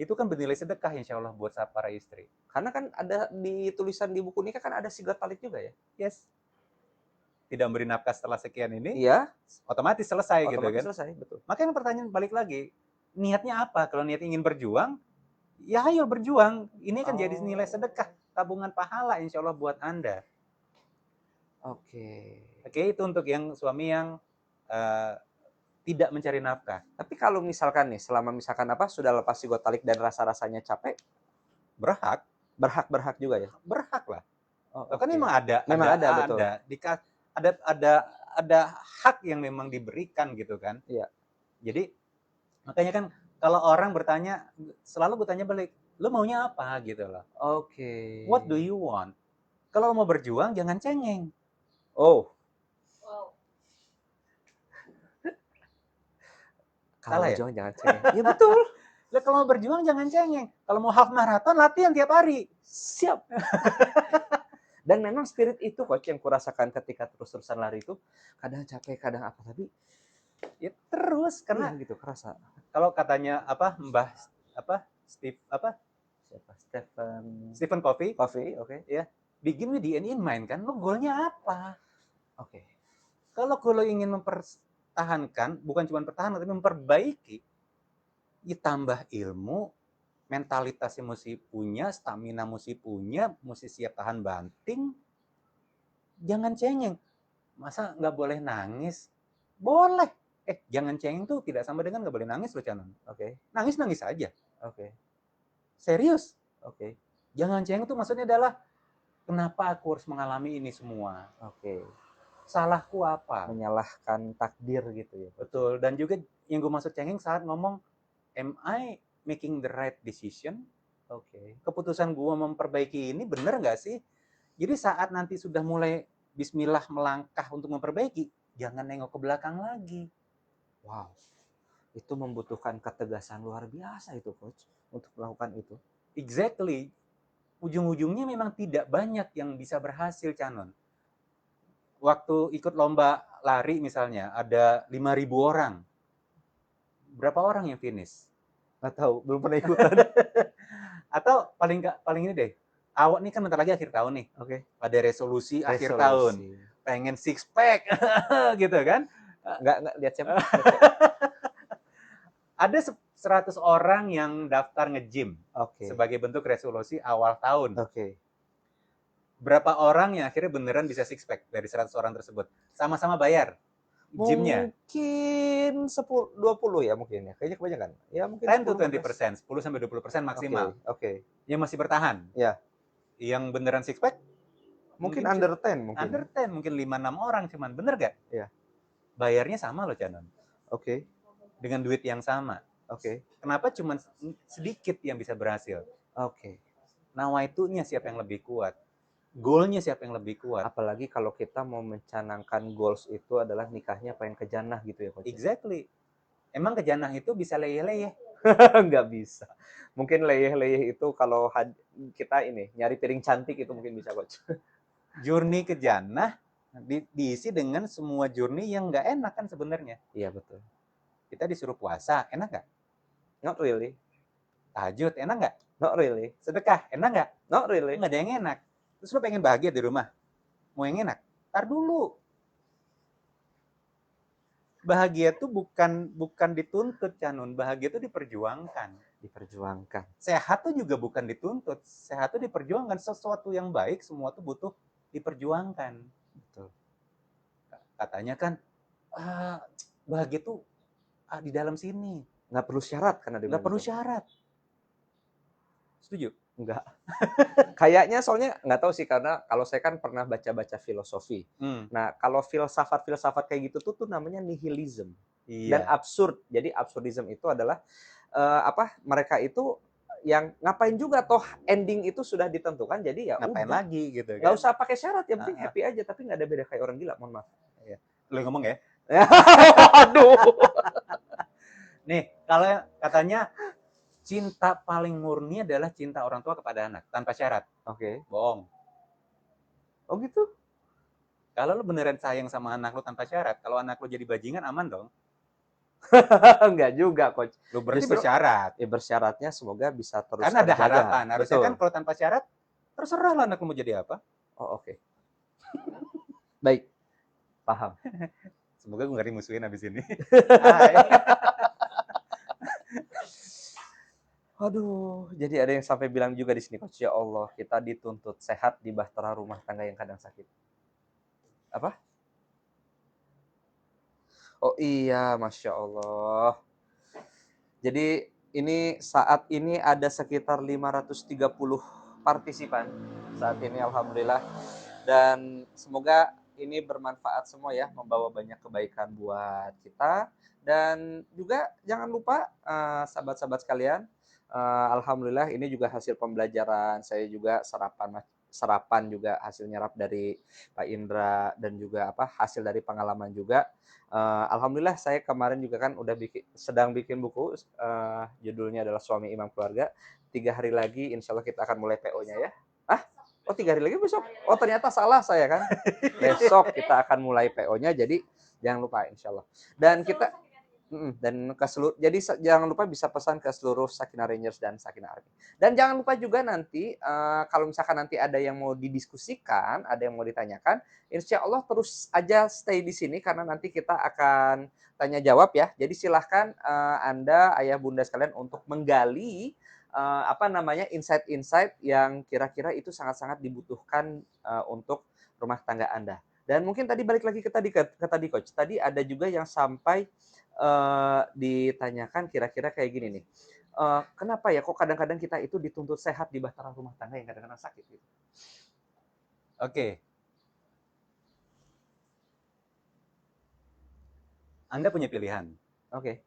Itu kan bernilai sedekah insya Allah buat para istri. Karena kan ada di tulisan di buku nikah kan ada sigat talit juga ya? Yes. Tidak memberi nafkah setelah sekian ini, Iya. otomatis selesai gitu Otomatis kan. selesai, betul. Makanya pertanyaan balik lagi, niatnya apa? Kalau niat ingin berjuang, ya ayo berjuang. Ini kan jadi nilai sedekah, tabungan pahala insya Allah buat Anda. Oke. Oke, itu untuk yang suami yang tidak mencari nafkah. Tapi kalau misalkan nih, selama misalkan sudah lepas sigotalik dan rasa-rasanya capek, berhak juga ya? Berhak lah. Oh, Kan memang ada, betul. ada hak yang memang diberikan gitu kan. Iya. Jadi makanya kan kalau orang bertanya, selalu gue tanya balik, lo maunya apa gitu loh. Oke. What do you want? Kalau lo mau berjuang jangan cengeng. Oh. Wow. Kalau Salah ya? berjuang jangan cengeng. Iya betul. Lo kalau mau berjuang jangan cengeng. Kalau mau half marathon latihan tiap hari. Siap. Dan memang spirit itu coach yang kurasakan ketika terus-terusan lari itu kadang capek, kadang apa, tapi Ya terus karena gitu kerasa. kalau katanya Mbah Siapa? Siapa? Stephen Covey. Covey, oke. Begin with the end in mind kan, lo goalnya apa? Oke. Kalau lo ingin mempertahankan, bukan cuma pertahanan tapi memperbaiki, ya tambah ilmu, mentalitasnya mesti punya, stamina mesti punya, mesti siap tahan banting. Jangan cengeng. Masa nggak boleh nangis? Boleh. Jangan cengeng tuh tidak sama dengan nggak boleh nangis loh, Canon. Oke. Nangis aja. Oke. Serius. Oke. Jangan cengeng tuh maksudnya adalah, kenapa aku harus mengalami ini semua? Oke. Salahku apa? Menyalahkan takdir gitu ya. Betul. Dan juga yang gue maksud cengeng saat ngomong, am I making the right decision? Oke. Keputusan gue memperbaiki ini bener nggak sih? Jadi saat nanti sudah mulai bismillah melangkah untuk memperbaiki, jangan nengok ke belakang lagi. Wow. Itu membutuhkan ketegasan luar biasa itu, Coach, untuk melakukan itu. Exactly. Ujung-ujungnya memang tidak banyak yang bisa berhasil, Canon. Waktu ikut lomba lari misalnya, ada 5.000 orang. Berapa orang yang finish? Nggak tahu, belum pernah ikutan. Atau paling ini deh, awak nih kan bentar lagi akhir tahun nih. Oke. Ada resolusi akhir tahun. Pengen six pack gitu kan. Nggak lihat siapa? Ada 100 orang yang daftar nge-gym Oke. sebagai bentuk resolusi awal tahun. Oke. Berapa orang yang akhirnya beneran bisa six pack dari 100 orang tersebut? Sama-sama bayar gymnya. Mungkin 20 ya mungkin ya. Kayaknya kebanyakan. Ya mungkin 10 to 10%. 20%, 10-20% maksimal. Oke. Yang masih bertahan. Ya. Yang beneran six pack Mungkin under 10 mungkin. Under 10, mungkin 5-6 orang cuman. Bener gak? Iya. Bayarnya sama loh, Canon. Oke. Dengan duit yang sama. Oke. Kenapa cuman sedikit yang bisa berhasil? Oke. Nawaitunya siapa yang lebih kuat? Goalnya siapa yang lebih kuat? Apalagi kalau kita mau mencanangkan goals itu adalah nikahnya pengen ke jannah gitu ya, Coach. Exactly. Emang ke jannah itu bisa leyeh-leyeh? Nggak bisa. Mungkin leyeh-leyeh itu kalau kita ini nyari piring cantik itu mungkin bisa, Coach. Journey ke jannah diisi dengan semua journey yang nggak enak kan sebenarnya. Iya, betul. Kita disuruh puasa, enak nggak? Not really. Tahajud, enak nggak? Not really. Sedekah, enak nggak? Not really. Nggak ada yang enak. Terus lo pengen bahagia di rumah? Mau yang enak? Tar dulu. Bahagia tuh bukan dituntut, Canun. Bahagia tuh diperjuangkan. Diperjuangkan. Sehat tuh juga bukan dituntut. Sehat tuh diperjuangkan. Sesuatu yang baik semua tuh butuh diperjuangkan. Betul. Katanya kan bahagia tuh di dalam sini. Nggak perlu syarat kan ada. Nggak perlu syarat. Setuju? Enggak. Kayaknya soalnya nggak tahu sih, karena kalau saya kan pernah baca-baca filosofi. Nah, kalau filsafat-filsafat kayak gitu tuh namanya nihilism. Iya. Dan absurd. Jadi absurdism itu adalah mereka itu yang ngapain juga toh ending itu sudah ditentukan, jadi ya ngapain udah. lagi gitu kan. Nggak usah pakai syarat, yang penting happy aja, tapi nggak ada beda kayak orang gila, mohon maaf. Iya. Lu ngomong ya? Aduh. Nih, kalau katanya cinta paling murni adalah cinta orang tua kepada anak tanpa syarat. Oke. Bohong. Oh gitu? Kalau lu beneran sayang sama anak lu tanpa syarat, kalau anak lu jadi bajingan aman dong. Enggak juga, Coach. Lu berarti Justru bersyarat. Ya bersyaratnya semoga bisa terus Karena ada terjaga. harapan. Harusnya Betul. kan kalau tanpa syarat, terserah lah anak lu mau jadi apa. Oh, oke. Baik. Paham. Semoga gue nggak dimusuhin abis ini. Aduh, jadi ada yang sampai bilang juga di sini, Coach, ya Allah, kita dituntut sehat di bahtera rumah tangga yang kadang sakit. Apa? Oh iya, Masya Allah. Jadi ini saat ini ada sekitar 530 partisipan saat ini, alhamdulillah. Dan semoga ini bermanfaat semua ya, membawa banyak kebaikan buat kita. Dan juga jangan lupa sahabat-sahabat sekalian, alhamdulillah ini juga hasil pembelajaran. Saya juga sarapan juga hasil nyerap dari Pak Indra, dan juga hasil dari pengalaman juga. Alhamdulillah saya kemarin juga kan udah sedang bikin buku, judulnya adalah Suami Imam Keluarga. 3 hari lagi insya Allah kita akan mulai PO-nya ya. Oh 3 hari lagi besok? Oh ternyata salah saya kan. Besok kita akan mulai PO-nya, jadi jangan lupa insya Allah. Dan kita Dan jadi jangan lupa bisa pesan ke seluruh Sakina Rangers dan Sakina Army. Dan jangan lupa juga nanti kalau misalkan nanti ada yang mau didiskusikan, ada yang mau ditanyakan, insya Allah terus aja stay di sini karena nanti kita akan tanya jawab ya. Jadi silahkan Anda, ayah bunda sekalian untuk menggali insight-insight yang kira-kira itu sangat-sangat dibutuhkan untuk rumah tangga Anda. Dan mungkin tadi balik lagi ke tadi coach. Tadi ada juga yang sampai ditanyakan kira-kira kayak gini nih, kenapa ya kok kadang-kadang kita itu dituntut sehat di bahtera rumah tangga yang kadang-kadang sakit gitu? Oke. Anda punya pilihan, Oke.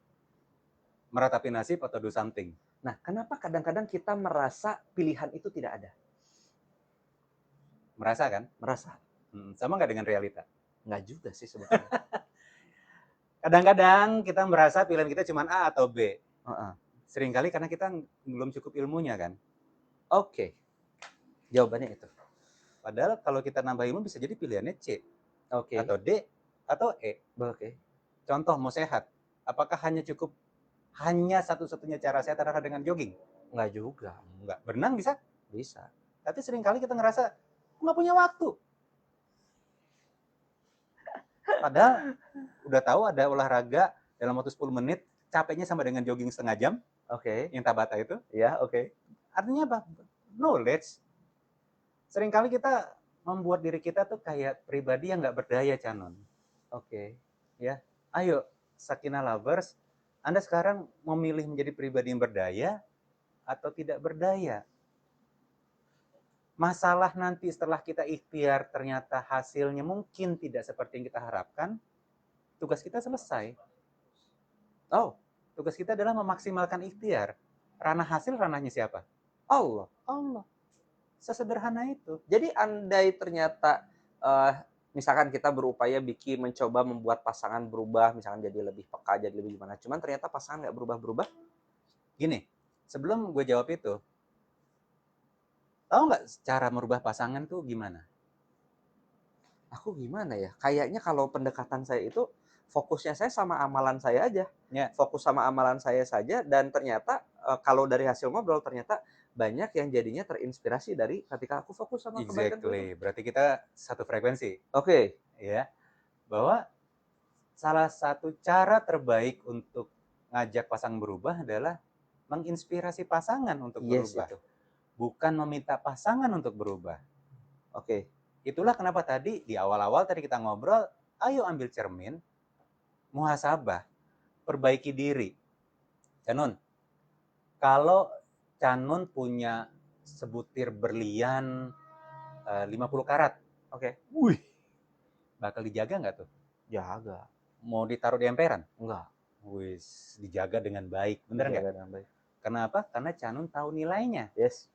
meratapi nasib atau do something. Nah, kenapa kadang-kadang kita merasa pilihan itu tidak ada? Merasa kan? Merasa. Sama nggak dengan realita? Nggak juga sih sebetulnya. Kadang-kadang kita merasa pilihan kita cuma A atau B. Heeh. Seringkali karena kita belum cukup ilmunya kan. Oke. Jawabannya itu. Padahal kalau kita nambah ilmu bisa jadi pilihannya C. Oke. Atau D atau E. Oke. Contoh mau sehat, apakah hanya satu-satunya cara sehat adalah dengan jogging? Nggak juga. Enggak. Berenang bisa? Bisa. Tapi seringkali kita ngerasa nggak punya waktu. Padahal udah tahu ada olahraga dalam waktu 10 menit, capeknya sama dengan jogging setengah jam, Oke. yang Tabata itu. Ya, oke. Artinya apa? Knowledge. Seringkali kita membuat diri kita tuh kayak pribadi yang nggak berdaya, Canon. Oke. Ya, ayo Sakina Lovers, Anda sekarang memilih menjadi pribadi yang berdaya atau tidak berdaya? Masalah nanti setelah kita ikhtiar ternyata hasilnya mungkin tidak seperti yang kita harapkan, tugas kita selesai. Oh, Tugas kita adalah memaksimalkan ikhtiar. Ranah hasil ranahnya siapa? Allah. Allah. Sesederhana itu. Jadi andai ternyata misalkan kita berupaya mencoba membuat pasangan berubah, misalkan jadi lebih peka, jadi lebih gimana. Cuman ternyata pasangan nggak berubah-berubah. Gini, sebelum gue jawab itu, tahu nggak cara merubah pasangan tuh gimana? Aku gimana ya? Kayaknya kalau pendekatan saya itu fokusnya saya sama amalan saya aja. Ya. Fokus sama amalan saya saja dan ternyata kalau dari hasil ngobrol ternyata banyak yang jadinya terinspirasi dari ketika aku fokus sama kebaikanku itu. Exactly. Berarti kita satu frekuensi. Oke. Ya. Bahwa salah satu cara terbaik untuk ngajak pasangan berubah adalah menginspirasi pasangan untuk berubah. Itu. Bukan meminta pasangan untuk berubah. Oke. Itulah kenapa tadi di awal-awal tadi kita ngobrol, ayo ambil cermin, muhasabah, perbaiki diri. Canun, kalau Canun punya sebutir berlian 50 karat, Oke. wih, bakal dijaga nggak tuh? Jaga. Mau ditaruh di emperan? Enggak. Wih, dijaga dengan baik, bener nggak? Jaga dengan baik. Kenapa? Karena Canun tahu nilainya. Yes.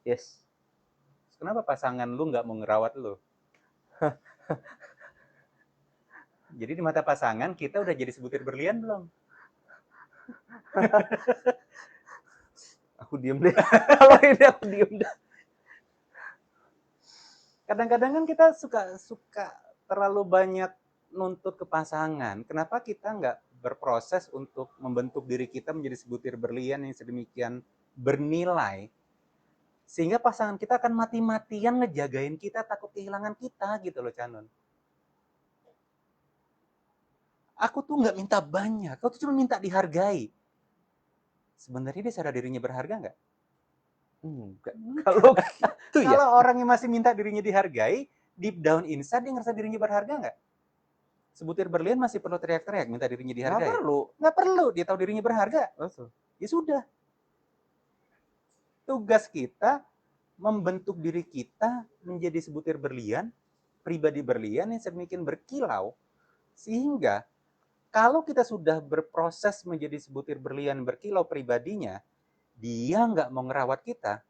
Yes. Kenapa pasangan lu nggak mau ngerawat lu? Jadi di mata pasangan kita udah jadi sebutir berlian belum? Aku diem deh. Kalau ini aku diem deh. Kadang-kadang kan kita suka terlalu banyak nuntut ke pasangan. Kenapa kita nggak berproses untuk membentuk diri kita menjadi sebutir berlian yang sedemikian bernilai, sehingga pasangan kita akan mati-matian ngejagain kita, takut kehilangan kita gitu loh, Canun. Aku tuh nggak minta banyak, kau tuh cuma minta dihargai. Sebenarnya dia sadar dirinya berharga nggak? Enggak. Kalau gitu ya. Kalau orang yang masih minta dirinya dihargai, deep down inside dia ngerasa dirinya berharga nggak? Sebutir berlian masih perlu teriak-teriak minta dirinya dihargai? Nggak perlu. Nggak perlu, dia tahu dirinya berharga. Betul. Ya sudah. Tugas kita membentuk diri kita menjadi sebutir berlian, pribadi berlian yang sedemikian berkilau, sehingga kalau kita sudah berproses menjadi sebutir berlian berkilau pribadinya, dia nggak mau ngerawat kita,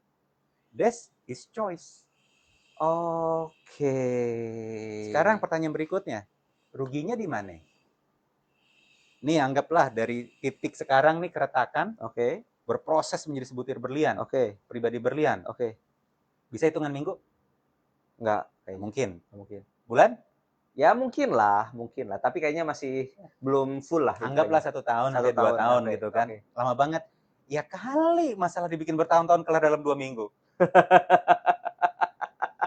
that's his choice. Oke. Sekarang pertanyaan berikutnya, ruginya di mana? Nih anggaplah dari titik sekarang nih keretakan, Oke. berproses menjadi sebutir berlian, Oke. pribadi berlian. Oke. Bisa hitungan minggu? Enggak. Mungkin. Mungkin. Bulan? Ya mungkin lah. Tapi kayaknya masih belum full lah. Anggaplah 1 tahun sampai 2 tahun oke, gitu kan. oke. Lama banget. Ya kali masalah dibikin bertahun-tahun kelar dalam 2 minggu.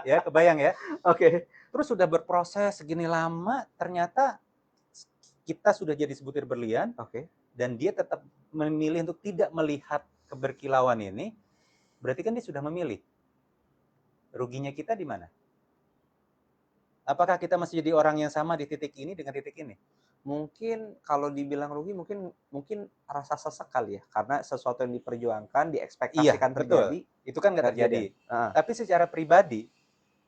Ya, kebayang ya. Oke. Terus sudah berproses segini lama, ternyata kita sudah jadi sebutir berlian, Oke. dan dia tetap memilih untuk tidak melihat keberkilauan ini, berarti kan dia sudah memilih. Ruginya kita di mana? Apakah kita masih jadi orang yang sama di titik ini dengan titik ini? Mungkin kalau dibilang rugi mungkin rasa sesek kali ya, karena sesuatu yang diperjuangkan, Iya, diekspektasikan betul. terjadi, Itu kan nggak nggak terjadi. kejadian. Heeh. Tapi secara pribadi,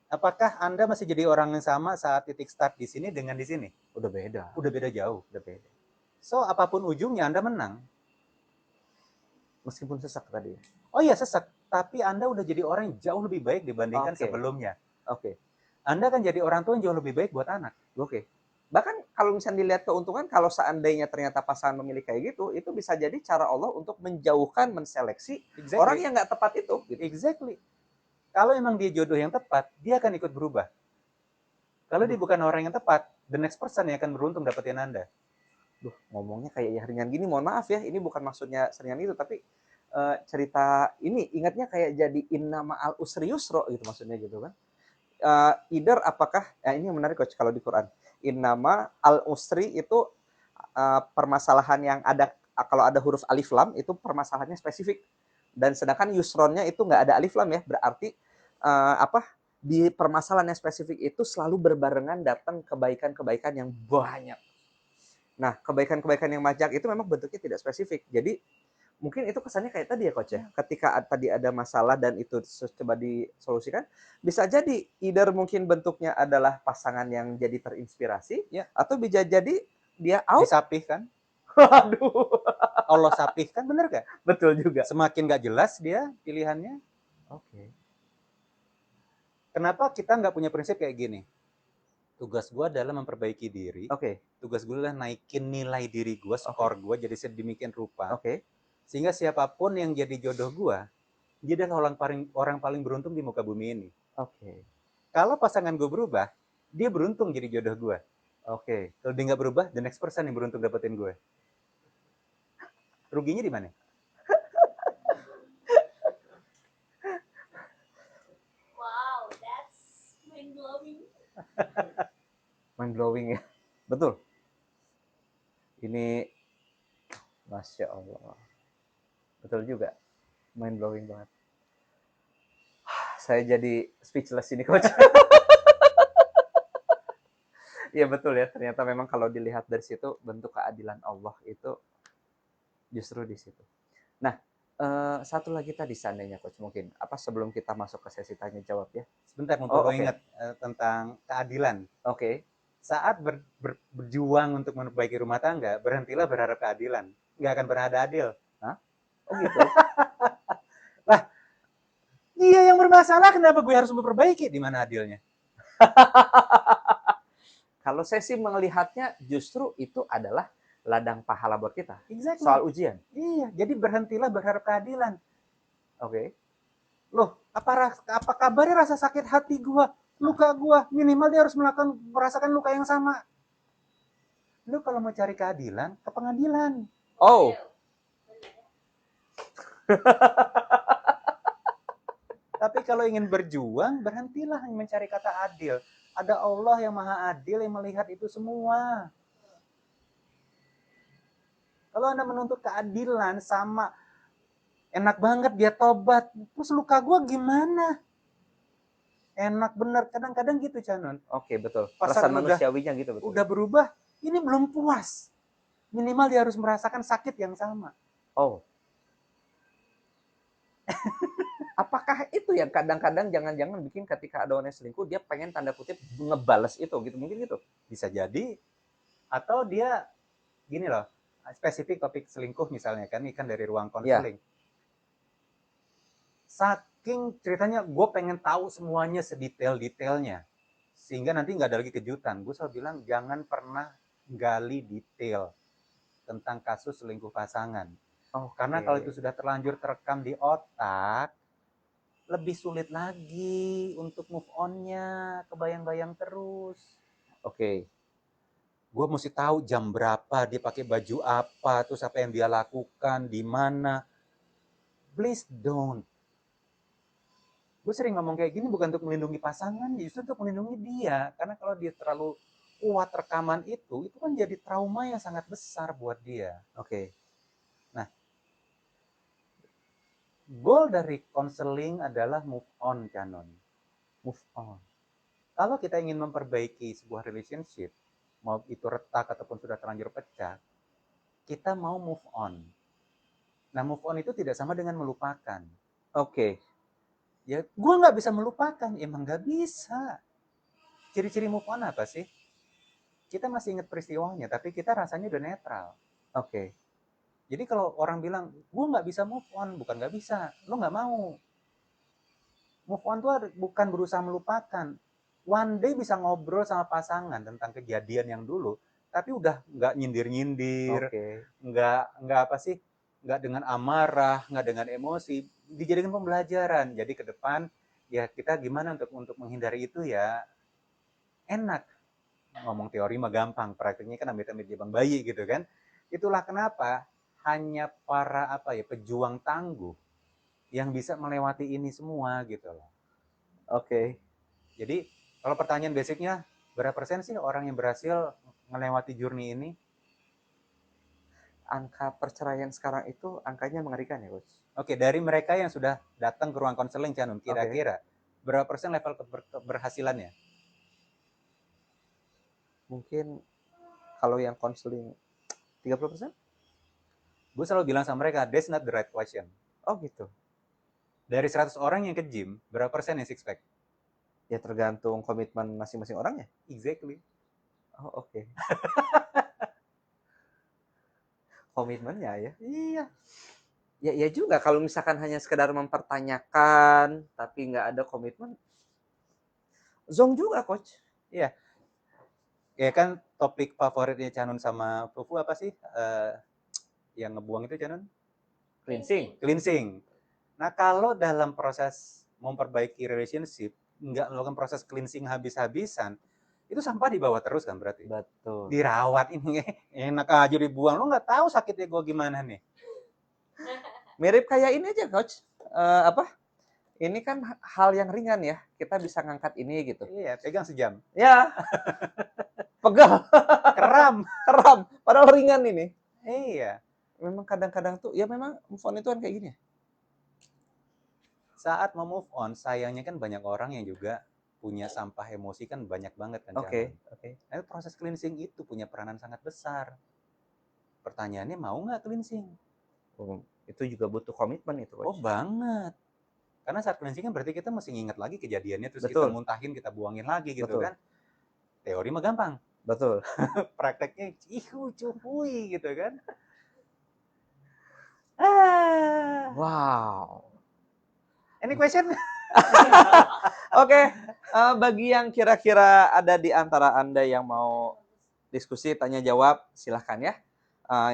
apakah Anda masih jadi orang yang sama saat titik start di sini dengan di sini? Udah beda, Udah beda jauh. udah beda. So, apapun ujungnya Anda menang. Meskipun sesek tadi. Oh iya, sesek. Tapi Anda udah jadi orang yang jauh lebih baik dibandingkan Oke. sebelumnya. Oke. Anda kan jadi orang tua yang jauh lebih baik buat anak. Oke. Bahkan kalau misalnya dilihat keuntungan, kalau seandainya ternyata pasangan memilih kayak gitu, itu bisa jadi cara Allah untuk menjauhkan, menseleksi orang Exactly. yang nggak tepat itu. Gitu. Exactly. Kalau emang dia jodoh yang tepat, dia akan ikut berubah. Kalau dia bukan orang yang tepat, the next person yang akan beruntung dapetin Anda. Duh, ngomongnya kayak ya ringan gini, mohon maaf ya, ini bukan maksudnya seringan itu, tapi cerita ini ingatnya kayak jadi inna ma'al usri yusro gitu maksudnya gitu kan. Either apakah, ini yang menarik coach kalau di Quran. Innama al usri itu permasalahan yang ada, kalau ada huruf alif lam itu permasalahannya spesifik. Dan sedangkan yusronnya itu nggak ada alif lam ya, berarti di permasalahan yang spesifik itu selalu berbarengan datang kebaikan-kebaikan yang banyak. Nah, kebaikan-kebaikan yang banyak itu memang bentuknya tidak spesifik. Jadi mungkin itu kesannya kayak tadi ya coach ya. Ketika tadi ada masalah dan itu coba disolusikan, bisa jadi either mungkin bentuknya adalah pasangan yang jadi terinspirasi, Ya. atau bisa jadi dia out. Disapihkan. Waduh, Allah sapihkan, bener gak? betul juga. Semakin gak jelas dia pilihannya. Oke. Kenapa kita nggak punya prinsip kayak gini? Tugas gue adalah memperbaiki diri. Oke. Tugas gue adalah naikin nilai diri gue, skor gue jadi sedemikian rupa. Oke. Sehingga siapapun yang jadi jodoh gue, dia adalah orang paling beruntung di muka bumi ini. Oke. Kalau pasangan gue berubah, dia beruntung jadi jodoh gue. Oke. Kalau dia nggak berubah, the next person yang beruntung dapetin gue. Ruginya di mana? Wow, that's mind blowing. Mind blowing ya. Betul. Ini Masya Allah. Betul juga. Mind blowing banget. Saya jadi speechless ini coach. Iya betul ya. Ternyata memang kalau dilihat dari situ bentuk keadilan Allah itu justru di situ. Nah, satu lagi tadi seandainya coach mungkin sebelum kita masuk ke sesi tanya jawab ya. Sebentar, mau Oh, oke. ingat tentang keadilan. Oke. Saat berjuang untuk memperbaiki rumah tangga, berhentilah berharap keadilan. Nggak akan pernah ada adil. Oh gitu. Lah, dia yang bermasalah, kenapa gue harus memperbaiki? Di mana adilnya? Kalau saya sih melihatnya justru itu adalah ladang pahala buat kita. Exactly. Soal ujian. Iya, jadi berhentilah berharap keadilan. Oke. Loh, apa kabarnya rasa sakit hati gua, luka gua, minimal dia harus merasakan luka yang sama. Lu kalau mau cari keadilan, ke pengadilan. Oh. Tapi kalau ingin berjuang, berhentilah mencari kata adil. Ada Allah yang maha adil yang melihat itu semua. Kalau Anda menuntut keadilan sama enak banget dia tobat, terus luka gua gimana? Enak bener, kadang-kadang gitu Canon. Oke, betul. Pasangan Perasaan manusiawinya gitu betul. Udah berubah, ini belum puas. Minimal dia harus merasakan sakit yang sama. Oh. Apakah itu yang kadang-kadang jangan-jangan bikin ketika ada orang yang selingkuh dia pengen tanda kutip ngebales itu gitu, mungkin gitu? Bisa jadi, atau dia gini loh, spesifik topik selingkuh misalnya kan, ini kan dari ruang konseling. Saking ceritanya gue pengen tahu semuanya sedetail-detailnya, sehingga nanti nggak ada lagi kejutan. Gue selalu bilang jangan pernah gali detail tentang kasus selingkuh pasangan. Karena kalau itu sudah terlanjur terekam di otak, lebih sulit lagi untuk move on-nya, kebayang-bayang terus. Oke. Gue mesti tahu jam berapa dia pakai baju apa, terus apa yang dia lakukan, di mana. Please don't. Gue sering ngomong kayak gini bukan untuk melindungi pasangan, justru untuk melindungi dia. Karena kalau dia terlalu kuat rekaman itu kan jadi trauma yang sangat besar buat dia. Oke. Nah, goal dari konseling adalah move on, Canon. Move on. Kalau kita ingin memperbaiki sebuah relationship, mau itu retak ataupun sudah terlanjur pecah, kita mau move on. Nah, move on itu tidak sama dengan melupakan. Oke. Ya, gue nggak bisa melupakan, emang nggak bisa. Ciri-ciri move on apa sih? Kita masih ingat peristiwanya, tapi kita rasanya udah netral. Oke. Jadi kalau orang bilang, gue nggak bisa move on, bukan nggak bisa, lo nggak mau. Move on tuh bukan berusaha melupakan. One day bisa ngobrol sama pasangan tentang kejadian yang dulu, tapi udah nggak nyindir-nyindir, Oke. nggak apa sih, nggak dengan amarah, nggak dengan emosi, dijadikan pembelajaran. Jadi ke depan ya kita gimana untuk menghindari itu ya enak. Ngomong teori mah gampang, prakteknya kan amit-amit jabang bayi gitu kan. Itulah kenapa hanya para pejuang tangguh yang bisa melewati ini semua gitu loh. Oke. Jadi kalau pertanyaan basicnya berapa persen sih orang yang berhasil melewati journey ini? Angka perceraian sekarang itu angkanya mengerikan ya, Coach? Oke, dari mereka yang sudah datang ke ruang konseling, Canun, kira-kira berapa persen level keberhasilannya? Mungkin kalau yang konseling 30%? Gue selalu bilang sama mereka, that's not the right question. Oh gitu. Dari 100 orang yang ke gym, berapa persen yang six pack? Ya tergantung komitmen masing-masing orangnya. Exactly. Oh oke. Komitmennya ya. Iya. Ya iya juga kalau misalkan hanya sekedar mempertanyakan tapi nggak ada komitmen. Zong juga, Coach. Iya. Ya kan topik favoritnya Canun sama Fufu apa sih? Yang ngebuang itu Canun? Cleansing. Cleansing. Nah, kalau dalam proses memperbaiki relationship, nggak melakukan proses cleansing habis-habisan, itu sampah dibawa terus kan berarti? Betul. Dirawat ini enak aja dibuang. Lo nggak tahu sakitnya gue gimana nih. Mirip kayak ini aja, Coach. Ini kan hal yang ringan ya. Kita bisa ngangkat ini gitu. Iya, pegang sejam. Ya, pegal. Keram. Keram. Padahal ringan ini. Iya. Memang kadang-kadang tuh, ya memang move on itu kan kayak gini ya. Saat mau move on, sayangnya kan banyak orang yang juga punya sampah emosi kan banyak banget kan. Oke. Nah, proses cleansing itu punya peranan sangat besar. Pertanyaannya mau nggak cleansing? Itu juga butuh komitmen itu, Oh Coach. banget. Karena saat cleansing kan berarti kita mesti nginget lagi kejadiannya, terus kita Betul. muntahin, kita buangin lagi gitu Betul. kan. Teori mah gampang. Betul. Prakteknya cuy gitu kan. Wow. Any question? Oke, bagi yang kira-kira ada di antara Anda yang mau diskusi, tanya jawab, silahkan ya.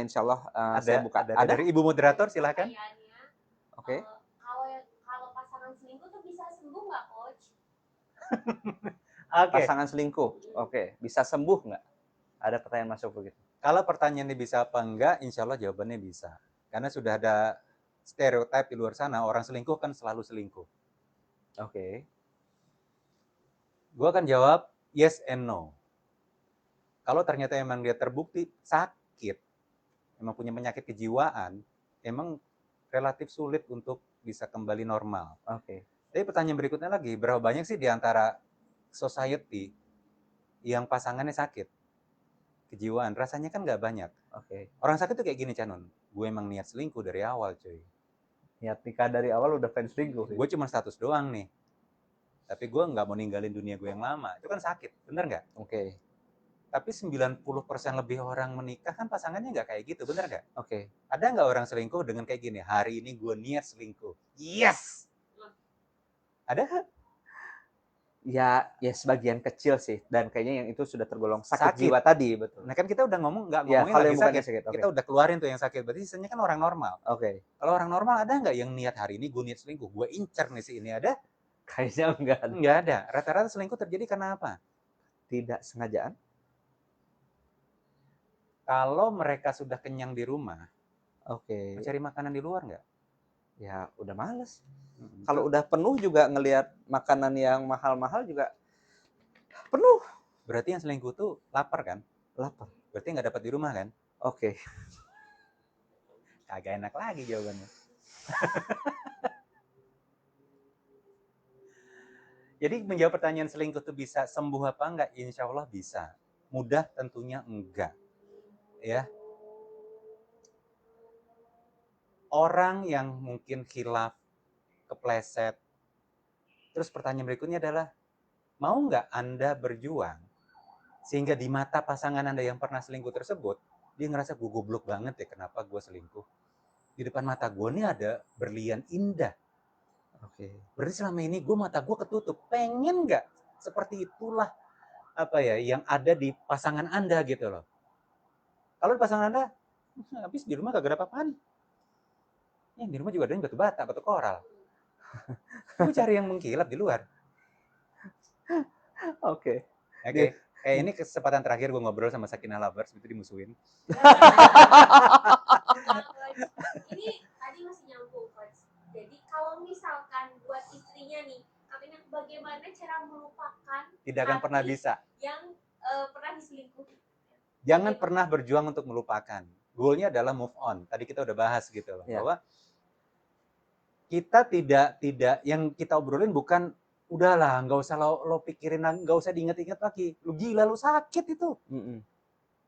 Insya Allah saya buka. Ada dari Ibu Moderator, silakan. Pertanyaannya, Oke. kalau pasangan selingkuh tuh bisa sembuh nggak, Coach? Oke. Pasangan selingkuh. Oke. Bisa sembuh nggak? Ada pertanyaan masuk begitu. Kalau pertanyaannya bisa apa enggak, insya Allah jawabannya bisa. Karena sudah ada stereotip di luar sana, orang selingkuh kan selalu selingkuh. Oke. Gue akan jawab yes and no. Kalau ternyata emang dia terbukti sakit, emang punya penyakit kejiwaan, emang relatif sulit untuk bisa kembali normal. Oke. Tapi pertanyaan berikutnya lagi, berapa banyak sih di antara society yang pasangannya sakit? Kejiwaan, rasanya kan nggak banyak. Oke. Orang sakit tuh kayak gini, Canun. Gue emang niat selingkuh dari awal, cuy. Niat nikah dari awal udah fans selingkuh. Gue cuma status doang nih. Tapi gue nggak mau ninggalin dunia gue yang lama. Itu kan sakit, bener nggak? Oke. Tapi 90% lebih orang menikah kan pasangannya nggak kayak gitu, bener nggak? Oke. Ada nggak orang selingkuh dengan kayak gini, hari ini gue niat selingkuh. Yes! Ada? Ya sebagian kecil sih. Dan kayaknya yang itu sudah tergolong sakit Sakit. jiwa tadi, betul. Nah kan kita udah nggak Ya, ngomongin hal lagi yang bukan sakit. sakit. Oke. Kita udah keluarin tuh yang sakit. Berarti sisanya kan orang normal. Oke. Kalau orang normal ada nggak yang niat hari ini gue niat selingkuh, gue incer nih si ini, ada? Kayaknya enggak. Nggak ada. Rata-rata selingkuh terjadi karena apa? Tidak sengajaan? Kalau mereka sudah kenyang di rumah, Oke. mau cari makanan di luar nggak? Ya udah males. Mm-mm. Kalau udah penuh juga ngelihat makanan yang mahal-mahal juga penuh. Berarti yang selingkuh tuh lapar kan? Lapar. Berarti nggak dapat di rumah kan? Oke. Kagak enak lagi jawabannya. Jadi menjawab pertanyaan selingkuh itu bisa sembuh apa enggak? Insya Allah bisa. Mudah tentunya enggak. Ya, orang yang mungkin khilaf, kepleset. Terus pertanyaan berikutnya adalah, mau nggak Anda berjuang sehingga di mata pasangan Anda yang pernah selingkuh tersebut, dia ngerasa gue goblok banget ya kenapa gue selingkuh. Di depan mata gue nih ada berlian indah. Oke. Berarti selama ini mata gue ketutup. Pengen nggak seperti itulah apa ya yang ada di pasangan Anda gitu loh. Kalau di pasangan Anda, habis di rumah kagak ada apa-apaan. Ya, di rumah juga ada batu bata, batu koral. Gue cari yang mengkilap di luar. Oke. Oke, kayak ini kesempatan terakhir gue ngobrol sama Sakinah Lovers, itu dimusuhin. Ini tadi masih nyambung, Coach. Jadi kalau misalkan buat istrinya nih, katanya bagaimana cara melupakan Tidak akan pernah hati bisa. yang pernah diselingkuhi. Jangan pernah berjuang untuk melupakan. Goalnya adalah move on. Tadi kita udah bahas gitu loh, Ya. bahwa kita tidak yang kita obrolin bukan udahlah nggak usah lo pikirin, nggak usah diingat-ingat lagi. Lu gila, lu sakit itu.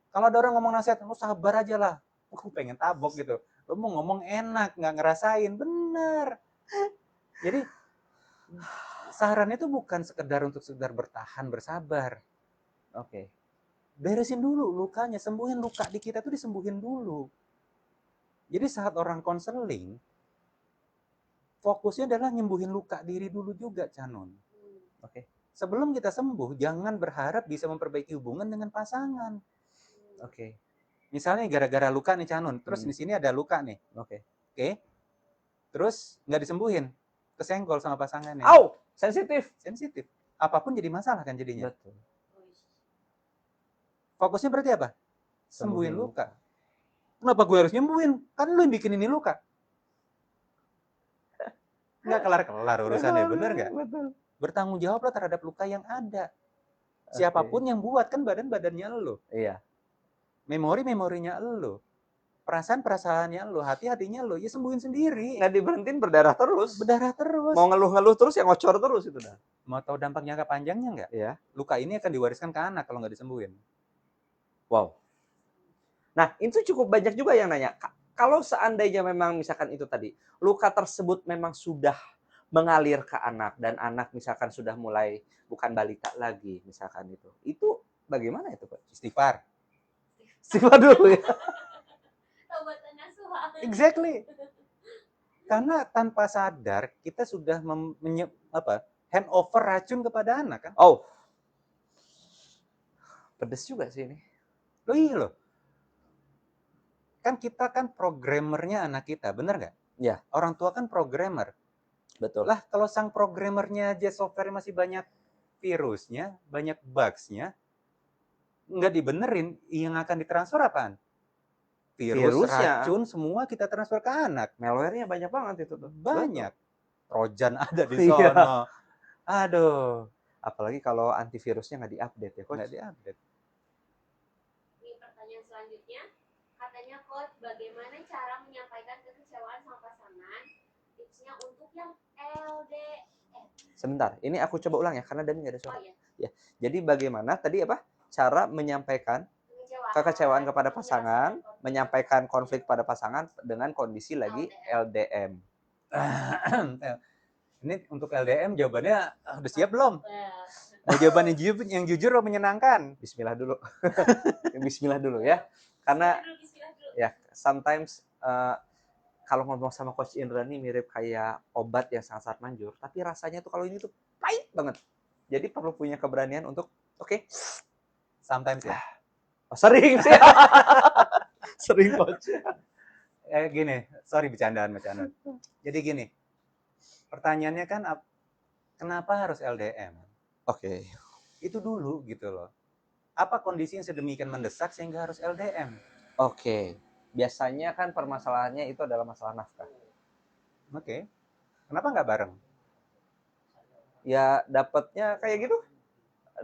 Kalau ada orang ngomong nasihat, lu sabar aja lah. Aku pengen tabok gitu. Lu mau ngomong enak, nggak ngerasain, bener. Jadi saran itu bukan sekedar untuk sekedar bertahan, bersabar. Oke. Beresin dulu lukanya, sembuhin luka di kita tuh disembuhin dulu. Jadi saat orang konseling, fokusnya adalah nyembuhin luka diri dulu juga, Canon. Oke. Sebelum kita sembuh, jangan berharap bisa memperbaiki hubungan dengan pasangan. Oke. Misalnya gara-gara luka nih, Canon, terus di sini ada luka nih. Oke. Oke. Terus nggak disembuhin, kesenggol sama pasangannya. Au, sensitif. Sensitif. Apapun jadi masalah kan jadinya. Betul. Fokusnya berarti apa? Sembuhin Sembuhin luka. Kenapa gue harus nyembuhin? Kan lu yang bikin ini luka. Nggak kelar-kelar urusannya, bener nggak? Betul. Bertanggung jawablah terhadap luka yang ada. Siapapun yang buat, kan badan-badannya lo. Iya. Memori-memorinya lo. Perasaan-perasaannya lo, hati-hatinya lo, ya sembuhin sendiri. Nggak diberhentiin berdarah terus. Berdarah terus. Mau ngeluh-ngeluh terus yang ngocor terus itu dah. Mau tahu dampak jangka panjangnya nggak? Iya. Luka ini akan diwariskan ke anak kalau nggak disembuhin. Wow. Nah, itu cukup banyak juga yang nanya. Kalau seandainya memang misalkan itu tadi, luka tersebut memang sudah mengalir ke anak dan anak misalkan sudah mulai bukan balita lagi misalkan itu. Itu bagaimana itu, Pak? Istighfar. Istighfar dulu ya. Tobatan nasuha. Exactly. Karena tanpa sadar kita sudah hand over racun kepada anak kan. Oh. Pedes juga sih ini. Loh iya loh. Kan kita kan programmernya anak kita, bener nggak? Ya. Orang tua kan programmer. Betul. Lah kalau sang programmernya aja software masih banyak virusnya, banyak bugs-nya, nggak dibenerin, yang akan ditransfer apaan? Virusnya, racun, semua kita transfer ke anak. Malware-nya banyak banget itu tuh. Banyak. Trojan ada di Iya. sono. Aduh. Apalagi kalau antivirusnya nggak diupdate ya, Coach. Nggak diupdate. Ini pertanyaan selanjutnya. Katanya, Coach, bagaimana cara menyampaikan kekecewaan sama pasangan? Tipsnya untuk yang LDR. Sebentar, ini aku coba ulang ya, karena Dani nggak ada suara. Oh iya. Ya, jadi bagaimana tadi apa? Cara menyampaikan kekecewaan kepada pasangan, menyampaikan konflik pada pasangan dengan kondisi lagi LDM. Ini untuk LDM jawabannya udah siap belum? Mau jawaban yang jujur atau menyenangkan? Bismillah dulu. Bismillah dulu ya. Karena ya sometimes kalau ngomong sama Coach Indra nih mirip kayak obat yang sangat-sangat manjur, tapi rasanya tuh kalau ini tuh pahit banget. Jadi perlu punya keberanian untuk oke. Sometimes ya. Oh, sering sih. Sering, Coach. Gini, sorry bercandaan. Jadi gini, pertanyaannya kan kenapa harus LDM? Oke. Itu dulu gitu loh. Apa kondisi yang sedemikian mendesak sehingga harus LDM? Oke. Biasanya kan permasalahannya itu adalah masalah nafkah. Oke. Kenapa nggak bareng? Ya dapatnya kayak gitu.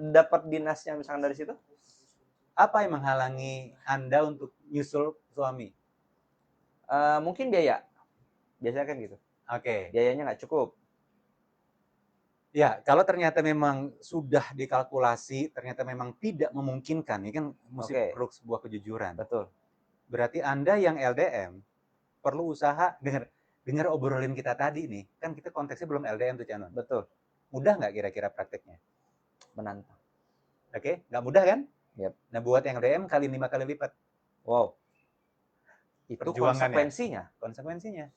Dapat dinasnya misalkan dari situ. Apa yang menghalangi Anda untuk nyusul suami? Mungkin biaya. Biasanya kan gitu. Oke. Biayanya nggak cukup. Ya, kalau ternyata memang sudah dikalkulasi, ternyata memang tidak memungkinkan, ini kan mesti Oke. perlu sebuah kejujuran. Betul. Berarti Anda yang LDM perlu usaha, dengar obrolan kita tadi nih, kan kita konteksnya belum LDM tuh Canon. Betul. Mudah nggak kira-kira prakteknya? Menantang. Oke, nggak mudah kan? Yep. Nah, buat yang LDM kali 5 kali lipat Wow. Itu perjuangannya. konsekuensinya.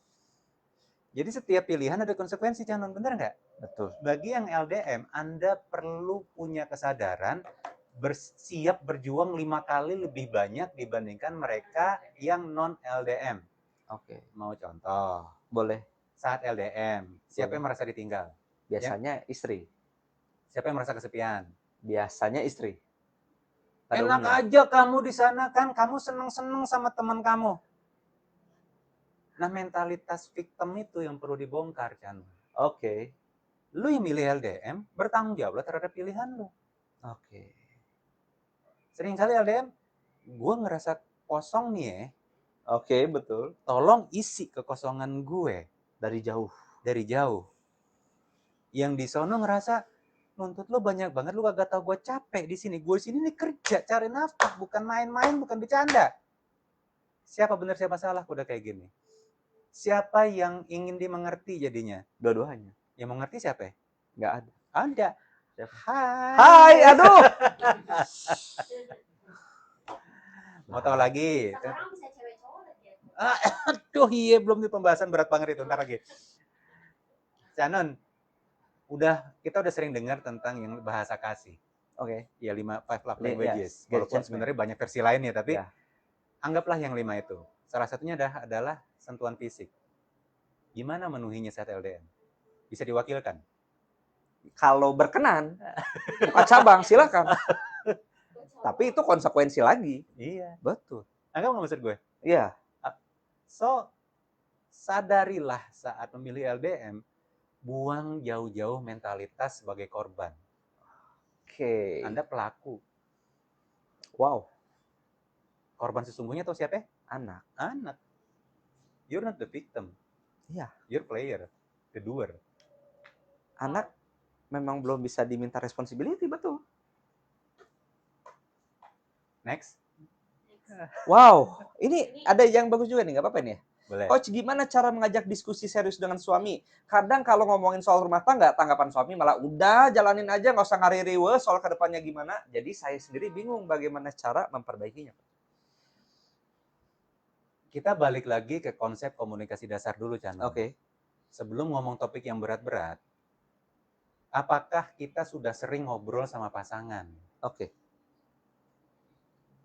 Jadi setiap pilihan ada konsekuensi, Canon, bener nggak? Betul. Bagi yang LDM, Anda perlu punya kesadaran bersiap berjuang 5 kali lebih banyak dibandingkan mereka yang non LDM. Oke. Mau contoh? Boleh. Saat LDM, siapa Boleh. yang merasa ditinggal? Biasanya istri. Siapa yang merasa kesepian? Biasanya istri. Pada Enak umumnya. aja kamu di sana kan, kamu seneng-seneng sama teman kamu. Nah, mentalitas victim itu yang perlu dibongkar, Chan. Oke. Lu yang milih LDM, bertanggung jawab terhadap pilihan lu. Oke. Seringkali LDM, gue ngerasa kosong nih ya. Oke, betul. Tolong isi kekosongan gue Dari jauh. dari jauh. Yang di sono ngerasa nuntut lo banyak banget, lu kagak tau gue capek di sini. Gue di sini nih kerja, cari nafkah, bukan main-main, bukan bercanda. Siapa benar siapa salah udah kayak gini? Siapa yang ingin dimengerti jadinya? Dua-duanya. Yang mengerti siapa? Nggak ada. Ada. Siapa? Hai. Hai, aduh. Mau tahu lagi? Sekarang bisa cewek cowok lagi ya. Aduh, iya belum di pembahasan berat banget itu, ntar lagi. Canon, kita udah sering dengar tentang yang bahasa kasih. Oke. Ya 5 love Yes, languages. get Walaupun judgment. sebenarnya banyak versi lainnya, tapi Ya. anggaplah yang 5 itu. Salah satunya adalah sentuhan fisik. Gimana menuhinya saat LDM? Bisa diwakilkan? Kalau berkenan, buka cabang silakan. Tapi itu konsekuensi lagi. Iya. Betul. Anggap nggak maksud gue? Iya. So, sadarilah saat memilih LDM, buang jauh-jauh mentalitas sebagai korban. Oke. Anda pelaku. Wow. Korban sesungguhnya atau siapa? Anak. Anak. You're not the victim. Iya. You're player, the doer. Anak memang belum bisa diminta responsibility, betul. Next. Wow, ini ada yang bagus juga nih, nggak apa-apa nih ya? Boleh. Coach, gimana cara mengajak diskusi serius dengan suami? Kadang kalau ngomongin soal rumah tangga, tanggapan suami malah udah jalanin aja, nggak usah ngaririwe soal kedepannya gimana. Jadi saya sendiri bingung bagaimana cara memperbaikinya. Kita balik lagi ke konsep komunikasi dasar dulu, Chan. Oke. Sebelum ngomong topik yang berat-berat, apakah kita sudah sering ngobrol sama pasangan? Oke.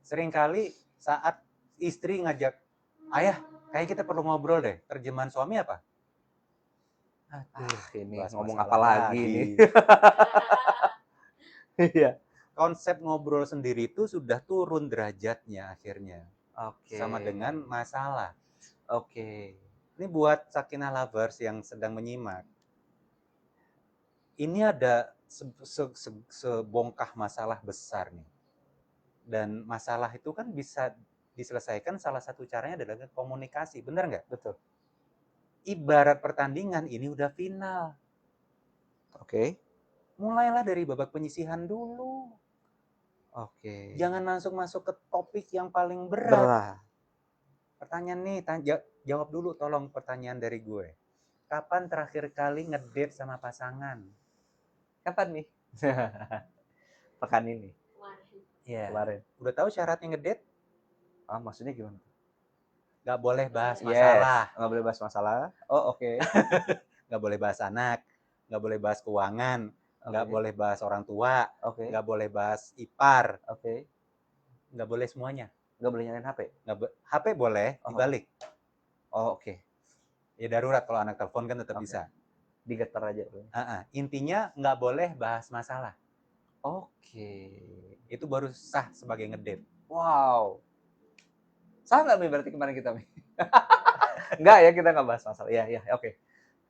Seringkali saat istri ngajak, ayah, kayak kita perlu ngobrol deh. Terjemahan suami apa? Aduh, Ini bahas ngomong masalah apa lagi nih? Iya. Konsep ngobrol sendiri itu sudah turun derajatnya akhirnya. Oke. Sama dengan masalah. Oke. Ini buat Sakinah lovers yang sedang menyimak. Ini ada sebongkah masalah besar nih. Dan masalah itu kan bisa diselesaikan, salah satu caranya adalah komunikasi. Benar nggak? Betul. Ibarat pertandingan ini udah final. Oke. Mulailah dari babak penyisihan dulu. Oke. Jangan langsung masuk ke topik yang paling berat. Berat. Pertanyaan nih, jawab dulu tolong pertanyaan dari gue. Kapan terakhir kali ngedate sama pasangan? Kapan nih? Pekan ini. Iya. Kemarin. Udah tahu syaratnya ngedate? Ah, maksudnya gimana? Nggak boleh bahas masalah. Yes. Nggak boleh bahas masalah. Oh, oke. Nggak boleh bahas anak. Nggak boleh bahas keuangan. Nggak Oke. boleh bahas orang tua. Oke. Nggak boleh bahas ipar. Oke. Nggak boleh semuanya. Nggak boleh nyalain HP. HP boleh, dibalik. Oh, oke. Ya darurat, kalau anak telepon kan tetap Oke. bisa. Digetar aja. Intinya nggak boleh bahas masalah. Oke. Itu baru sah sebagai ngedate. Wow. Sah nggak Mi berarti kemarin kita Mi? Enggak ya, kita nggak bahas masalah. Iya, iya, oke.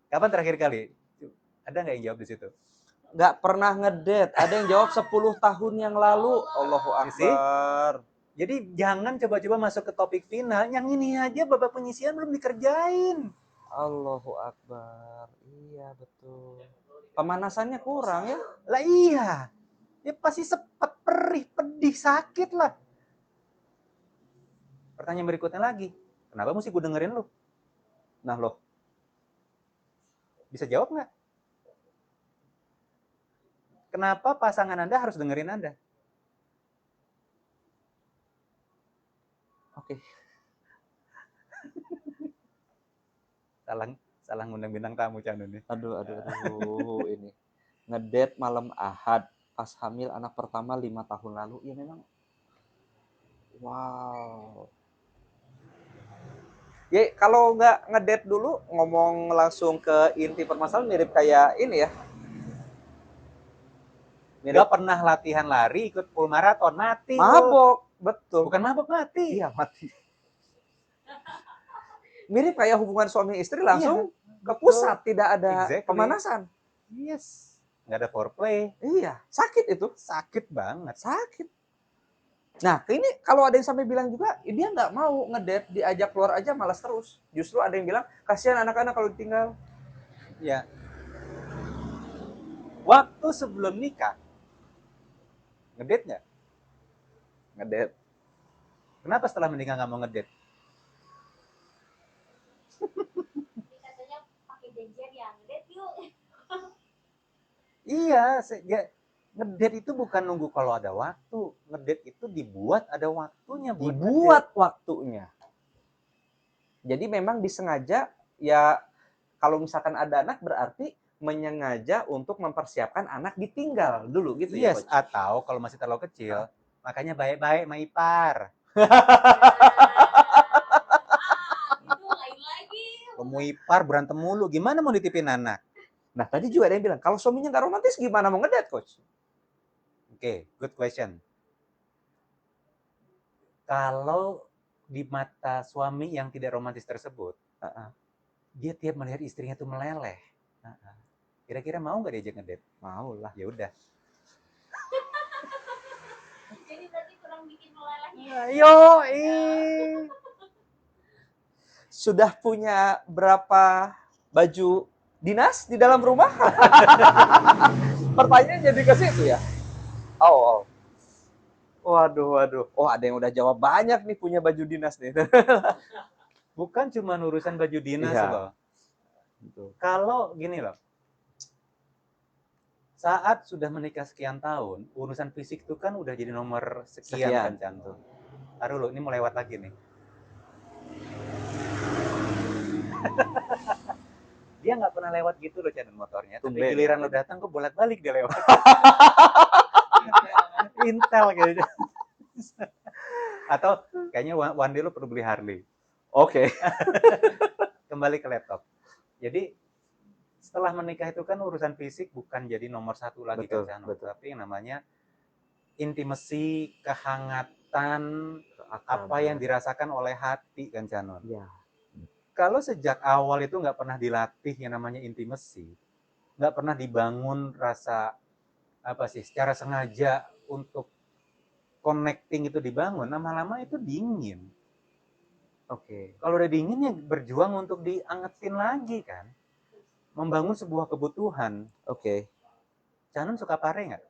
Kapan terakhir kali? Ada nggak yang jawab di situ? Nggak pernah ngedate. Ada yang jawab 10 tahun yang lalu. Allahu You see? Akbar. Jadi jangan coba-coba masuk ke topik final. Yang ini aja babak penyisian belum dikerjain. Allahu Akbar. Iya, betul. Pemanasannya kurang ya? Lah iya. Ya pasti sepet, perih, pedih, sakit lah. Pertanyaan berikutnya lagi. Kenapa mesti gue dengerin lu? Nah loh, Bisa jawab nggak? Kenapa pasangan Anda harus dengerin Anda? oke. Salah ngundang bintang tamu Chan ini. Aduh, ini. Ngedate malam Ahad. Pas hamil anak pertama 5 tahun lalu. Ya memang. Wow. Ya kalau nggak ngedate dulu, ngomong langsung ke inti permasalahan mirip kayak ini ya. Nggak pernah latihan lari, ikut full maraton, mati. Mabok, betul. Bukan mabok, mati. Iya, mati. Mirip kayak hubungan suami istri langsung ke pusat, tidak ada Exactly. pemanasan. Yes. Nggak ada foreplay. Iya, sakit itu. Sakit banget. Sakit. Nah, ini kalau ada yang sampai bilang juga, dia nggak mau ngedate, diajak keluar aja malas terus. Justru ada yang bilang, kasihan anak-anak kalau ditinggal. Ya. Waktu sebelum nikah, ngedate nggak? Ngedate. Kenapa setelah menikah nggak mau ngedate? Jadi katanya pakai janjian ya ngedate yuk. Iya, ngedate itu bukan nunggu kalau ada waktu. Ngedate itu dibuat ada waktunya buat Dibuat waktunya. Jadi memang disengaja, ya kalau misalkan ada anak berarti menyengaja untuk mempersiapkan anak ditinggal dulu gitu ya, Yes, Coach? atau kalau masih terlalu kecil, makanya baik-baik sama ipar. Itu lain lagi. Kamu ipar berantem mulu, gimana mau ditipin anak? Nah, tadi juga ada yang bilang, kalau suaminya nggak romantis gimana mau ngedate, Coach? Oke, good question. Kalau di mata suami yang tidak romantis tersebut, dia tiap melihat istrinya tuh meleleh. Kira-kira mau nggak diajak ngedate? Mau lah. Ya udah. Jadi berarti kurang bikin melelehnya. Ayo, Sudah punya berapa baju dinas di dalam rumah? Pertanyaan jadi ke situ ya. Oh. Waduh. Oh, ada yang udah jawab banyak nih punya baju dinas nih. Bukan cuma urusan baju dinas Iya. loh. Betul. Kalau gini loh, saat sudah menikah sekian tahun, urusan fisik itu kan udah jadi nomor sekian kan, Chan. Taruh lo, ini mau lewat lagi nih. Dia nggak pernah lewat gitu loh, Chan, motornya. Tapi Tumben. giliran lo datang, kok bolak-balik dia lewat. Intel gitu. Atau kayaknya one day lo perlu beli Harley. Oke. Kembali ke laptop. Jadi setelah menikah itu kan urusan fisik bukan jadi nomor satu lagi, Betul, kan, betul. tapi yang namanya intimasi, kehangatan, apa yang dirasakan oleh hati, kan, Canon. Iya. Kalau sejak awal itu nggak pernah dilatih yang namanya intimasi, nggak pernah dibangun rasa apa sih secara sengaja untuk connecting itu dibangun, lama-lama itu dingin. Oke. Kalau udah dingin ya berjuang untuk diangetin lagi kan, membangun sebuah kebutuhan. Oke. Canon suka pare nggak?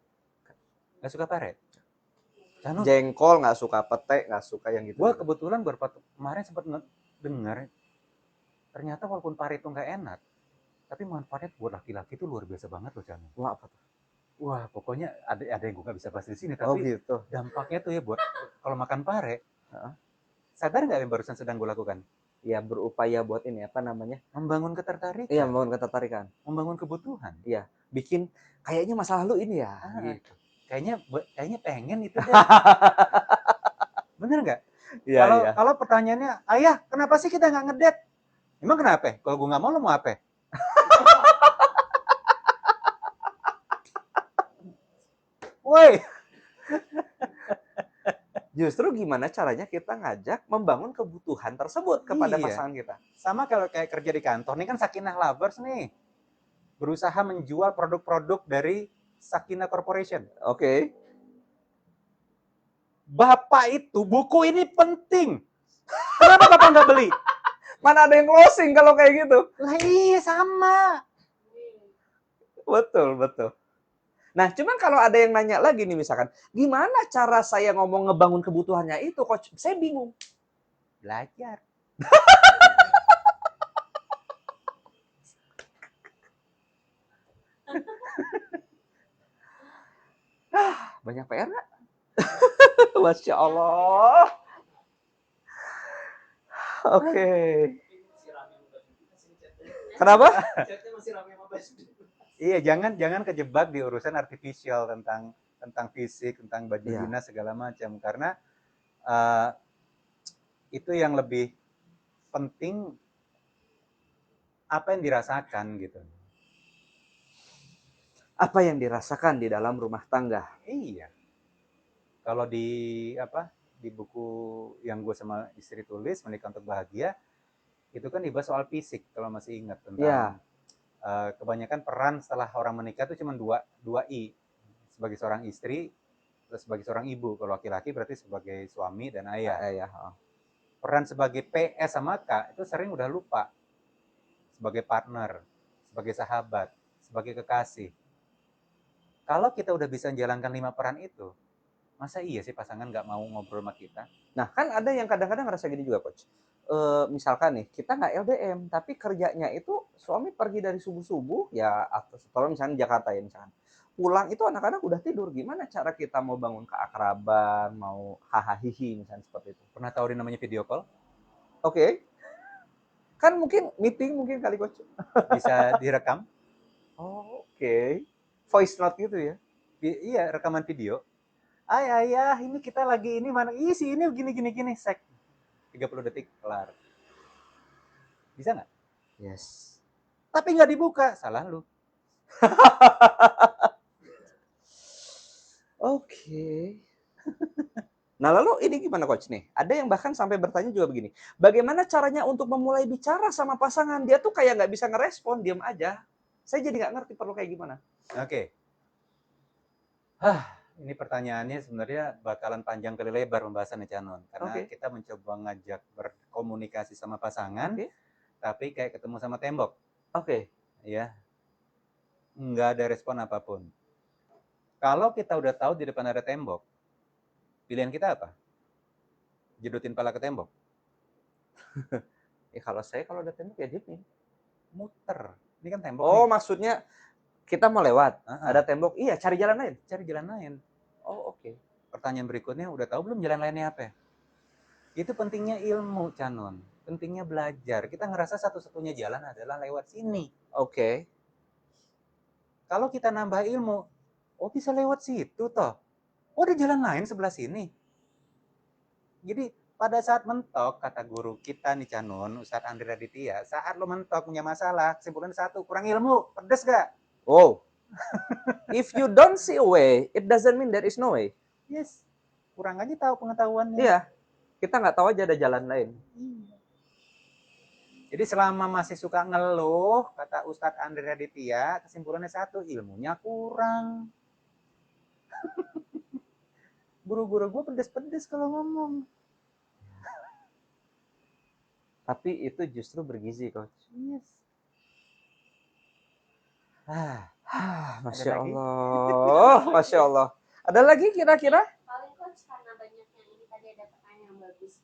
Nggak suka pare? Canon, Jengkol nggak suka, pete nggak suka yang gitu. gue kebetulan kemarin sempat dengar, ternyata walaupun pare itu nggak enak, tapi manfaatnya buat laki-laki itu luar biasa banget loh, Canon. Wah, apa tuh? Wah, pokoknya ada yang gue nggak bisa bahas di sini, Oh tapi gitu. dampaknya tuh ya buat kalau makan pare, sadar nggak yang barusan sedang gue lakukan? Ya berupaya buat ini apa namanya? Membangun ketertarikan. Iya, membangun ketertarikan. Membangun kebutuhan. Iya, bikin kayaknya masa lalu ini ya. Gitu. Kayaknya pengen itu deh. Bener nggak? Iya. Kalau pertanyaannya, ayah, kenapa sih kita nggak ngedate? Emang kenapa? Kalau gue nggak mau, lo mau apa? Woi, Justru gimana caranya kita ngajak membangun kebutuhan tersebut kepada Iya. pasangan kita. Sama kalau kayak kerja di kantor, ini kan Sakinah Lovers nih. Berusaha menjual produk-produk dari Sakinah Corporation. Oke. Bapak itu, buku ini penting. Kenapa Bapak nggak beli? Mana ada yang closing kalau kayak gitu? Lah iya, sama. Betul, betul. Nah, cuman kalau ada yang nanya lagi nih misalkan, gimana cara saya ngomong ngebangun kebutuhannya itu, Coach? Saya bingung. Belajar. Banyak PR nggak? Masya Allah. Oke. Kenapa? Iya, jangan kejebak di urusan artificial tentang fisik, tentang baju Iya. dinas segala macam, karena eh, itu yang lebih penting apa yang dirasakan gitu. Apa yang dirasakan di dalam rumah tangga? Iya. Kalau di buku yang gue sama istri tulis, Menikah Untuk Bahagia, itu kan dibahas soal fisik kalau masih ingat tentang Ya. kebanyakan peran setelah orang menikah itu cuma dua I, sebagai seorang istri, terus sebagai seorang ibu. Kalau laki-laki berarti sebagai suami dan ayah. Ya. Peran sebagai PS sama K itu sering udah lupa, sebagai partner, sebagai sahabat, sebagai kekasih. Kalau kita udah bisa menjalankan 5 peran itu, masa iya sih pasangan nggak mau ngobrol sama kita? Nah, kan ada yang kadang-kadang ngerasa gini juga, Coach. Misalkan nih, kita nggak LDM, tapi kerjanya itu suami pergi dari subuh-subuh, ya atau kalau misalnya di Jakarta ya misalkan. Pulang itu anak-anak udah tidur. Gimana cara kita mau bangun keakraban, mau hahaha misalnya seperti itu. Pernah tahu namanya video call? Oke. Kan mungkin meeting mungkin kali, Coach. Bisa direkam? Oh, oke. Voice note gitu ya. Iya, rekaman video. Ayah, ini kita lagi ini mana? Ih, sih ini gini, sek. 30 detik, kelar. Bisa nggak? Yes. Tapi nggak dibuka, salah lu. Oke. Nah, lalu ini gimana, Coach nih? Ada yang bahkan sampai bertanya juga begini, bagaimana caranya untuk memulai bicara sama pasangan? Dia tuh kayak nggak bisa ngerespon, diam aja. Saya jadi nggak ngerti perlu kayak gimana. Oke. Ini pertanyaannya sebenarnya bakalan panjang kali lebar pembahasannya, Canon. Karena Oke. kita mencoba ngajak berkomunikasi sama pasangan, Oke. tapi kayak ketemu sama tembok. Oke. Ya, nggak ada respon apapun. Kalau kita udah tahu di depan ada tembok, pilihan kita apa? Jedutin pala ke tembok? Ya kalau saya kalau ada tembok ya diemin. Muter. Ini kan tembok Oh, nih. maksudnya kita mau lewat, ada Ada tembok, iya cari jalan lain. cari jalan lain. Oh, oke. Pertanyaan berikutnya, udah tahu belum jalan lainnya apa? Itu pentingnya ilmu, Canon. Pentingnya belajar. Kita ngerasa satu-satunya jalan adalah lewat sini. Oke. Kalau kita nambah ilmu, oh bisa lewat situ toh. Oh ada jalan lain sebelah sini. Jadi pada saat mentok, kata guru kita nih Canon, Ustadz Andri Raditya, saat lo mentok punya masalah, kesimpulan satu, kurang ilmu, pedes gak? Oh. If you don't see a way, it doesn't mean there is no way. Yes, kurang aja tahu pengetahuannya. Iya. Kita nggak tahu aja ada jalan lain. Jadi selama masih suka ngeluh, kata Ustadz Andri Raditya, kesimpulannya satu, ilmunya kurang. Guru-guru gue pedes-pedes kalau ngomong. Tapi itu justru bergizi, Coach. Yes. Masya Ada lagi? Allah. Masya Allah. Ada lagi kira-kira? Paling Coach karena banyaknya ini tadi ada pertanyaan yang bagus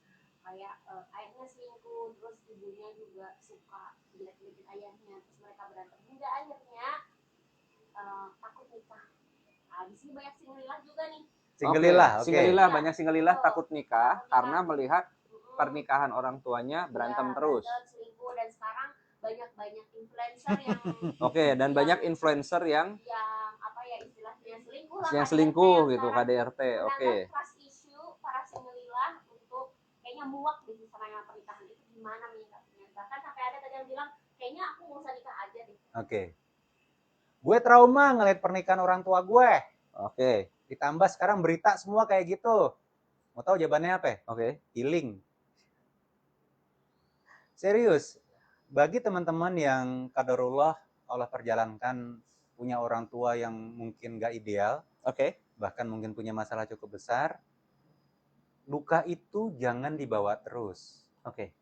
kayak ayahnya selingkuh terus ibunya juga suka jelek-jelekin ayahnya terus mereka berantem hingga akhirnya takut nikah. Nah, di sini banyak singlilah juga nih. Singgelilah, oke. Singgelilah, Iya. banyak singgelilah takut nikah Takut karena nikah. melihat pernikahan orang tuanya berantem Iya, terus. berantem, selingkuh dan sekarang banyak influencer yang Oke, dan banyak influencer yang apa ya istilahnya selingkuh lah yang KDRT selingkuh yang gitu, sekarang KDRT. Oke. menangkap trust issue para singlilah untuk kayaknya muak di sama pernikahan itu gimana menyikapinya. Bahkan sampai ada tadi yang bilang kayaknya aku nggak usah nikah aja deh. Oke. Gue trauma ngeliat pernikahan orang tua gue. Oke. Ditambah sekarang berita semua kayak gitu. Mau tahu jawabannya apa? Oke. Healing. Serius, bagi teman-teman yang qadarullah Allah perjalankan punya orang tua yang mungkin gak ideal, Oke. bahkan mungkin punya masalah cukup besar, luka itu jangan dibawa terus. Oke.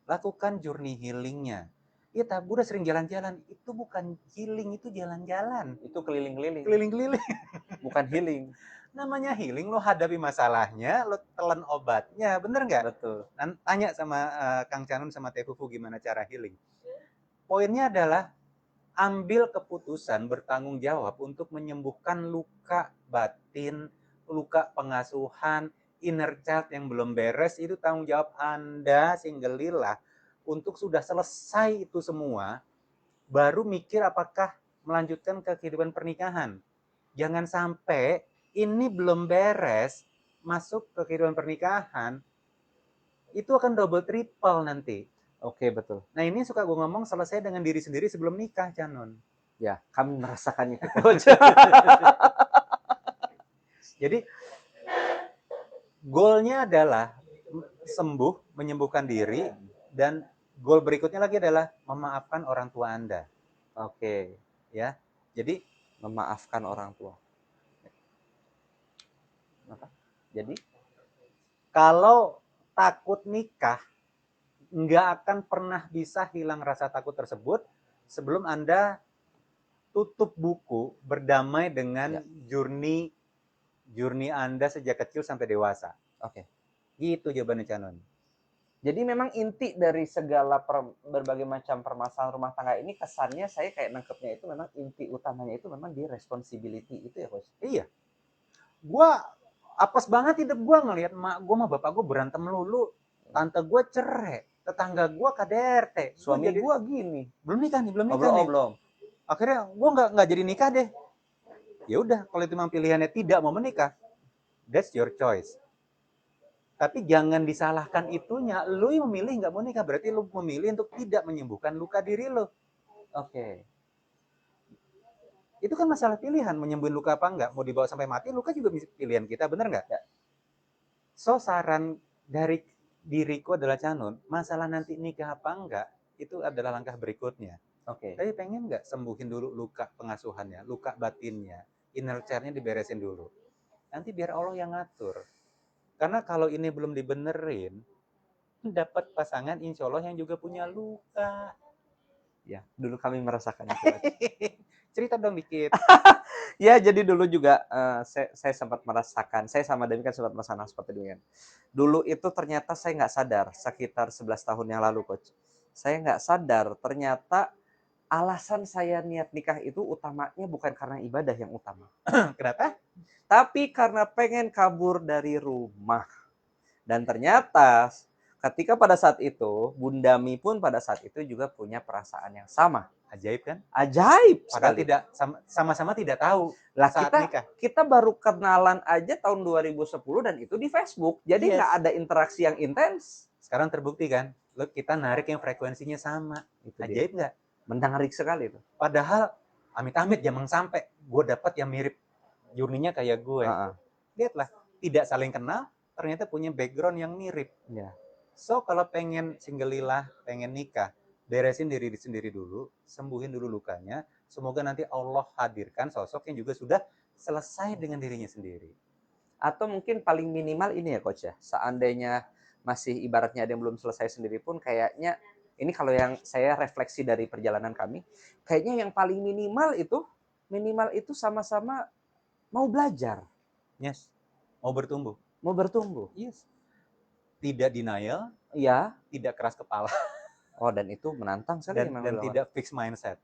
Lakukan journey healingnya. Iya, tapi udah sering jalan-jalan, itu bukan healing, itu jalan-jalan. Itu keliling-keliling, Keliling-keliling. bukan healing. Namanya healing, lo hadapi masalahnya, lo telan obatnya, bener nggak? Betul. Tanya sama Kang Canun sama Teh Fufu gimana cara healing. Poinnya adalah ambil keputusan bertanggung jawab untuk menyembuhkan luka batin, luka pengasuhan, inner child yang belum beres, itu tanggung jawab Anda, single lila, untuk sudah selesai itu semua, baru mikir apakah melanjutkan ke kehidupan pernikahan. Jangan sampai ini belum beres, masuk ke kehidupan pernikahan, itu akan double triple nanti. Oke, betul. Nah ini suka gue ngomong selesai dengan diri sendiri sebelum nikah, Canon. Ya, kami merasakannya, Coach. Jadi goalnya adalah sembuh, menyembuhkan diri, dan goal berikutnya lagi adalah memaafkan orang tua Anda. Oke. Ya, jadi Memaafkan orang tua. Apa? Jadi, kalau takut nikah, nggak akan pernah bisa hilang rasa takut tersebut sebelum Anda tutup buku berdamai dengan Ya. journey Anda sejak kecil sampai dewasa. oke. Gitu jawabannya, Canon. Jadi memang inti dari segala berbagai macam permasalahan rumah tangga ini kesannya saya kayak nangkepnya itu memang inti utamanya itu memang di responsibility itu ya, Coach. Iya. Gua apes banget hidup gua ngelihat mak gua sama bapak gua berantem melulu. Tante gua cerai, tetangga gua KDRT. Suami jadi gua gini. belum nikah nih, belum Oh, nikah belum, nih. belum. Akhirnya gua nggak jadi nikah deh. Ya udah, kalau itu memang pilihannya tidak mau menikah, that's your choice. Tapi jangan disalahkan itunya. Lu yang memilih nggak mau nikah, berarti lu memilih untuk tidak menyembuhkan luka diri lu. Oke. Itu kan masalah pilihan, menyembuhin luka apa enggak. Mau dibawa sampai mati, luka juga pilihan kita, bener nggak? Ya. So, saran dari diriku adalah, Canun, masalah nanti nikah apa enggak, itu adalah langkah berikutnya. Oke. Tapi pengen nggak sembuhin dulu luka pengasuhannya, luka batinnya, inner child-nya diberesin dulu. Nanti biar Allah yang ngatur. Karena kalau ini belum dibenerin, dapat pasangan insya Allah yang juga punya luka. Ya, dulu kami merasakannya. Cerita dong dikit. Ya, jadi dulu juga saya sempat merasakan, saya sama Demi kan sempat merasakan seperti itu kan. Dulu itu ternyata saya nggak sadar, sekitar 11 tahun yang lalu, Coach. Saya nggak sadar, ternyata alasan saya niat nikah itu utamanya bukan karena ibadah yang utama. Kenapa? Tapi karena pengen kabur dari rumah. Dan ternyata ketika pada saat itu, Bundami pun pada saat itu juga punya perasaan yang sama. Ajaib kan? Ajaib Padahal sekali. tidak sama-sama tidak tahu Lah saat kita nikah. kita baru kenalan aja tahun 2010 dan itu di Facebook. Jadi Yes. nggak ada interaksi yang intens. Sekarang terbukti kan? Kita narik yang frekuensinya sama. Itu dia. Ajaib nggak? Menarik sekali itu. Padahal amit-amit jangan sampai gue dapat yang mirip journey-nya kayak gue. Lihatlah, tidak saling kenal, ternyata punya background yang mirip. Ya. So, kalau pengen single lila, pengen nikah, beresin diri sendiri dulu, sembuhin dulu lukanya. Semoga nanti Allah hadirkan sosok yang juga sudah selesai dengan dirinya sendiri. Atau mungkin paling minimal ini ya, Coach ya. Seandainya masih ibaratnya ada yang belum selesai sendiri pun kayaknya ini kalau yang saya refleksi dari perjalanan kami, kayaknya yang paling minimal itu sama-sama mau belajar, Yes. Mau bertumbuh. mau bertumbuh. Yes. Tidak denial, Iya. tidak keras kepala, Oh, dan itu menantang sekali dan tidak fixed mindset.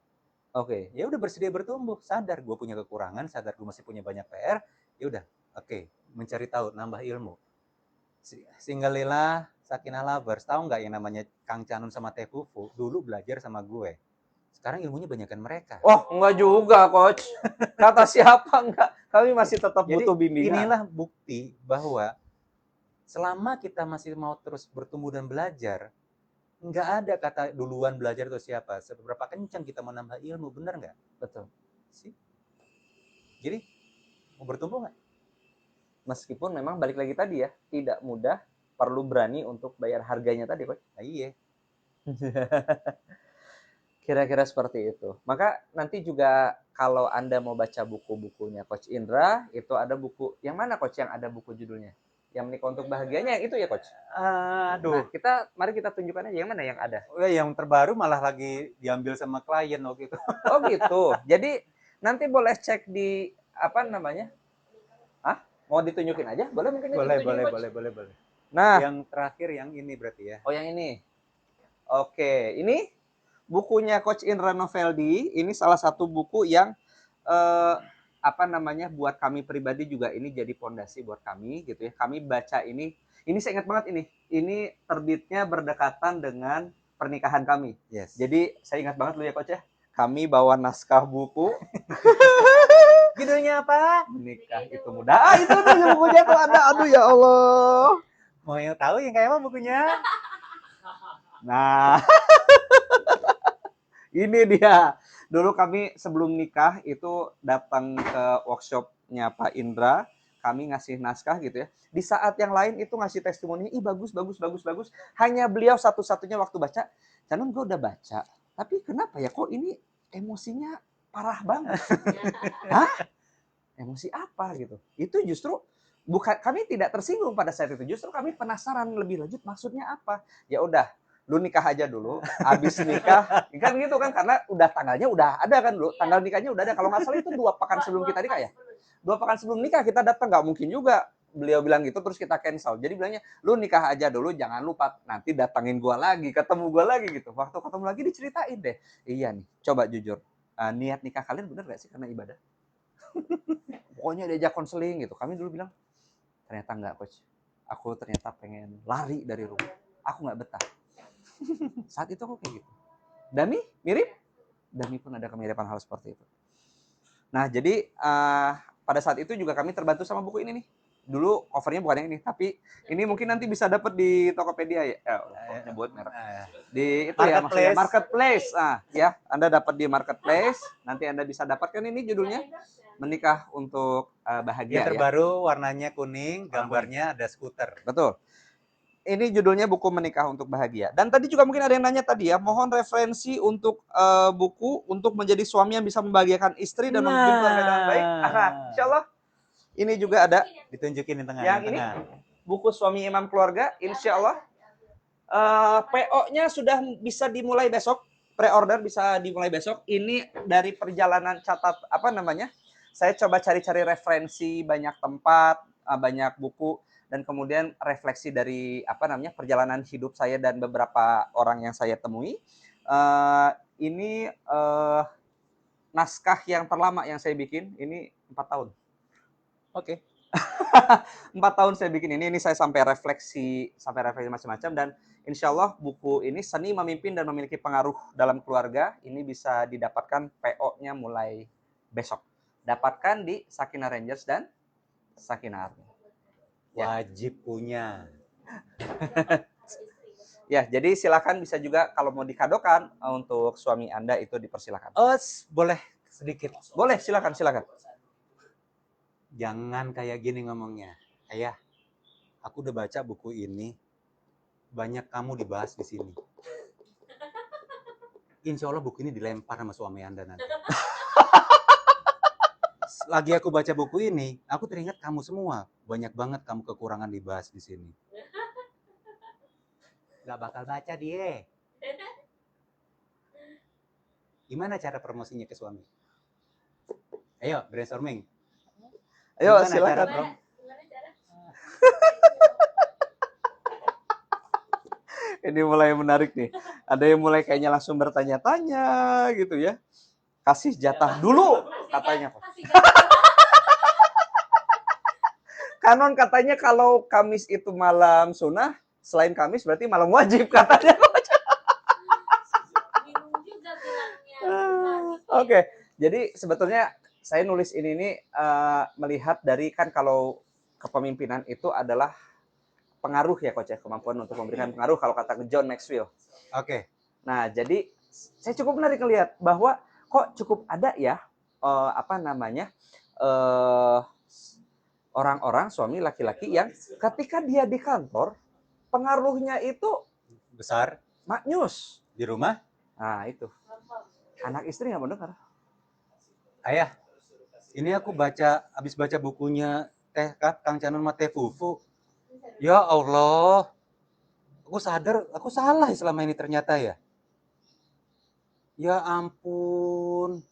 Oke. Ya udah, bersedia bertumbuh, sadar gue punya kekurangan, sadar gue masih punya banyak PR, ya udah, oke, mencari tahu, nambah ilmu. Single lila, Sakinah Lovers, tahu nggak yang namanya Kang Canun sama Teh Fufu dulu belajar sama gue. Sekarang ilmunya banyakan mereka. Oh, enggak juga, Coach. Kata siapa enggak? Kami masih tetap Jadi butuh bimbingan. inilah bukti bahwa selama kita masih mau terus bertumbuh dan belajar, nggak ada kata duluan belajar itu siapa. Seberapa kencang kita mau nambah ilmu, bener nggak? Betul. Sih. Jadi Mau bertumbuh nggak? Meskipun memang balik lagi tadi ya, tidak mudah, perlu berani untuk bayar harganya tadi, Coach. Nah, iya. Kira-kira seperti itu. Maka nanti juga kalau Anda mau baca buku-bukunya Coach Indra, itu ada buku yang mana Coach yang ada buku judulnya? Yang Menikah untuk Bahagianya yang itu ya Coach? Aduh. Nah, mari kita tunjukkan aja yang mana yang ada. Yang terbaru malah lagi diambil sama klien waktu itu. Oh gitu. Jadi nanti boleh cek di apa namanya? Mau ditunjukin aja? Boleh mungkin Boleh, ditunjukin, Coach? boleh. Nah, Yang terakhir yang ini berarti ya. oh yang ini. Oke, ini bukunya Coach Indra Noveldi. Ini salah satu buku yang apa namanya buat kami pribadi juga ini jadi pondasi buat kami gitu ya. Kami baca ini saya ingat banget ini. Ini terbitnya berdekatan dengan pernikahan kami. Yes. Jadi saya ingat banget dulu ya Coach ya. Kami bawa naskah buku. Judulnya apa? Menikah itu mudah. Itu tuh bukunya tuh ada. Aduh ya Allah. Mau yang tahu yang kayak apa bukunya? Nah, ini dia. Dulu kami sebelum nikah itu datang ke workshopnya Pak Indra. Kami ngasih naskah gitu ya. Di saat yang lain itu ngasih testimoni, ih bagus. Hanya beliau satu-satunya waktu baca, Canon gue udah baca. Tapi kenapa ya kok ini emosinya parah banget? Hah? Emosi apa gitu? Itu justru bukan kami tidak tersinggung pada saat itu. Justru kami penasaran lebih lanjut maksudnya apa. Ya udah, lu nikah aja dulu. Habis nikah, kan gitu kan karena udah tanggalnya udah ada kan dulu. Tanggal nikahnya udah ada. Kalau nggak salah itu 2 pekan sebelum kita nikah ya. 2 pekan sebelum nikah kita datang, nggak mungkin juga beliau bilang gitu terus kita cancel. Jadi bilangnya, lu nikah aja dulu, jangan lupa nanti datangin gua lagi, ketemu gua lagi gitu. Waktu ketemu lagi diceritain deh. Iya nih, coba jujur. Niat nikah kalian bener gak sih karena ibadah? Pokoknya diajak konseling gitu. Kami dulu bilang, ternyata enggak coach. Aku ternyata pengen lari dari rumah. Aku nggak betah. Saat itu aku kayak gitu. Dami mirip? Dami pun ada kemiripan hal seperti itu. Nah jadi pada saat itu juga kami terbantu sama buku ini nih. Dulu covernya bukan yang ini, tapi ini mungkin nanti bisa dapat di Tokopedia ya. Nyebut merek. Di itu ya maksudnya marketplace. Ya, Anda dapat di marketplace. Nanti Anda bisa dapatkan ini judulnya Menikah untuk Bahagia. Yang terbaru warnanya kuning, gambarnya ada skuter. Betul. Ini judulnya buku Menikah untuk Bahagia. Dan tadi juga mungkin ada yang nanya tadi ya, mohon referensi untuk buku untuk menjadi suami yang bisa membahagiakan istri dan memimpin keluarga dengan baik. Insya Allah ini juga ada. Ditunjukin di tengah. Yang ini buku Suami Imam Keluarga, insya Allah. PO-nya sudah bisa dimulai besok. Pre-order bisa dimulai besok. Ini dari perjalanan saya coba cari-cari referensi banyak tempat, banyak buku, dan kemudian refleksi dari perjalanan hidup saya dan beberapa orang yang saya temui. Ini naskah yang terlama yang saya bikin, ini 4 tahun. Oke. 4 tahun saya bikin ini saya sampai refleksi macam-macam, dan insya Allah buku ini Seni Memimpin dan Memiliki Pengaruh dalam Keluarga ini bisa didapatkan PO-nya mulai besok. Dapatkan di Sakina Rangers dan Sakina Army. Wajib punya. Ya, jadi silakan bisa juga kalau mau dikadokan untuk suami Anda itu dipersilakan. Boleh sedikit. Boleh, silakan. Jangan kayak gini ngomongnya. Ayah, aku udah baca buku ini. Banyak kamu dibahas di sini. Insya Allah buku ini dilempar sama suami Anda nanti. Lagi aku baca buku ini, aku teringat kamu semua. Banyak banget kamu kekurangan dibahas di sini. Gak bakal baca dia. Gimana cara promosinya ke suami? Ayo, brainstorming. Ayo, Gimana silakan. Ini mulai menarik nih. Ada yang mulai kayaknya langsung bertanya-tanya gitu ya. Kasih jatah dulu katanya. Kanon katanya kalau Kamis itu malam sunnah, selain Kamis berarti malam wajib katanya. Oke, jadi sebetulnya saya nulis ini melihat dari kan kalau kepemimpinan itu adalah pengaruh ya coach ya, kemampuan untuk memberikan pengaruh kalau kata John Maxwell. Oke. Nah, jadi saya cukup menarik melihat bahwa kok cukup ada ya orang-orang suami laki-laki yang ketika dia di kantor pengaruhnya itu Besar maknyus. di rumah. Nah itu anak istri nggak mau dengar. Ayah, ini aku habis baca bukunya Kang Canun sama Teh Fufu. Ya Allah, aku sadar aku salah selama ini ternyata ya. Ya ampun,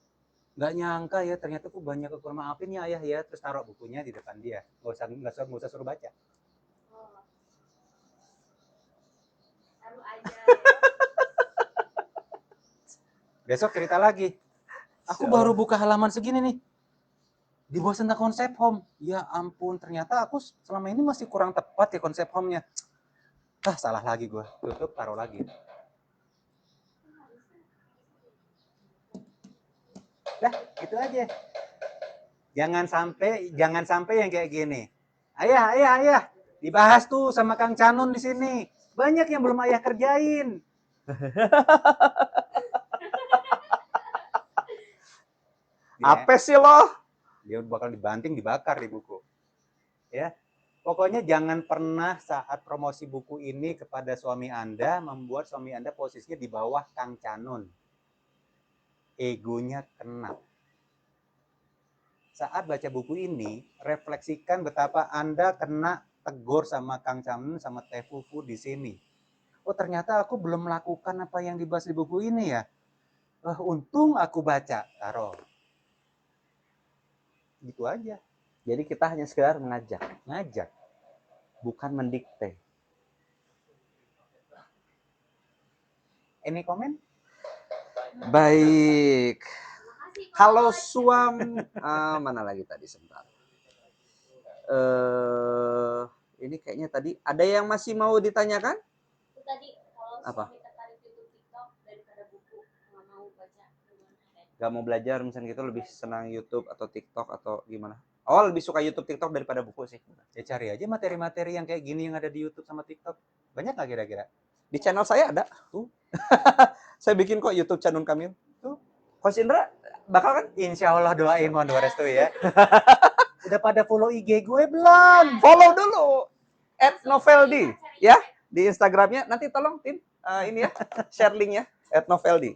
nggak nyangka ya ternyata aku banyak kekurangan. Maafin ya ayah ya, terus taruh bukunya di depan dia. Nggak usah suruh baca. Oh, taruh aja. Besok cerita lagi. Aku baru buka halaman segini nih. Dibahas tentang konsep home. Ya ampun, ternyata aku selama ini masih kurang tepat ya konsep home-nya. Salah lagi gue. Tutup, taruh lagi. Dah, itu aja. Jangan sampai yang kayak gini. Ayah. Dibahas tuh sama Kang Canun di sini. Banyak yang belum ayah kerjain. Apa sih lo? Dia bakal dibanting, dibakar di buku. Ya. Pokoknya jangan pernah saat promosi buku ini kepada suami Anda membuat suami Anda posisinya di bawah Kang Canun. Egonya kena. Saat baca buku ini, refleksikan betapa Anda kena tegur sama Kang Canun sama Teh Fufu di sini. Oh ternyata aku belum melakukan apa yang dibahas di buku ini ya. Untung aku baca. Taruh. Gitu aja. Jadi kita hanya sekedar Ngajak. bukan mendikte. Any comment? Baik. Makasih, Kalau Coach. suam mana lagi tadi sebentar. Ini kayaknya tadi ada yang masih mau ditanyakan? Itu tadi kalau Apa? suami tertarik YouTube TikTok daripada buku, nggak mau baca gimana? Gak mau belajar misalnya gitu lebih senang YouTube atau TikTok atau gimana? Oh lebih suka YouTube TikTok daripada buku sih. Ya cari aja materi-materi yang kayak gini yang ada di YouTube sama TikTok. Banyak nggak kira-kira? Di channel saya ada tuh. Saya bikin kok YouTube channel kami tuh. Coach Indra bakal kan? Insya Allah doain, mohon doa restu ya. Udah pada follow IG gue belum? Follow dulu @noveldi ya di Instagramnya. Nanti tolong tim ini ya share linknya @noveldi.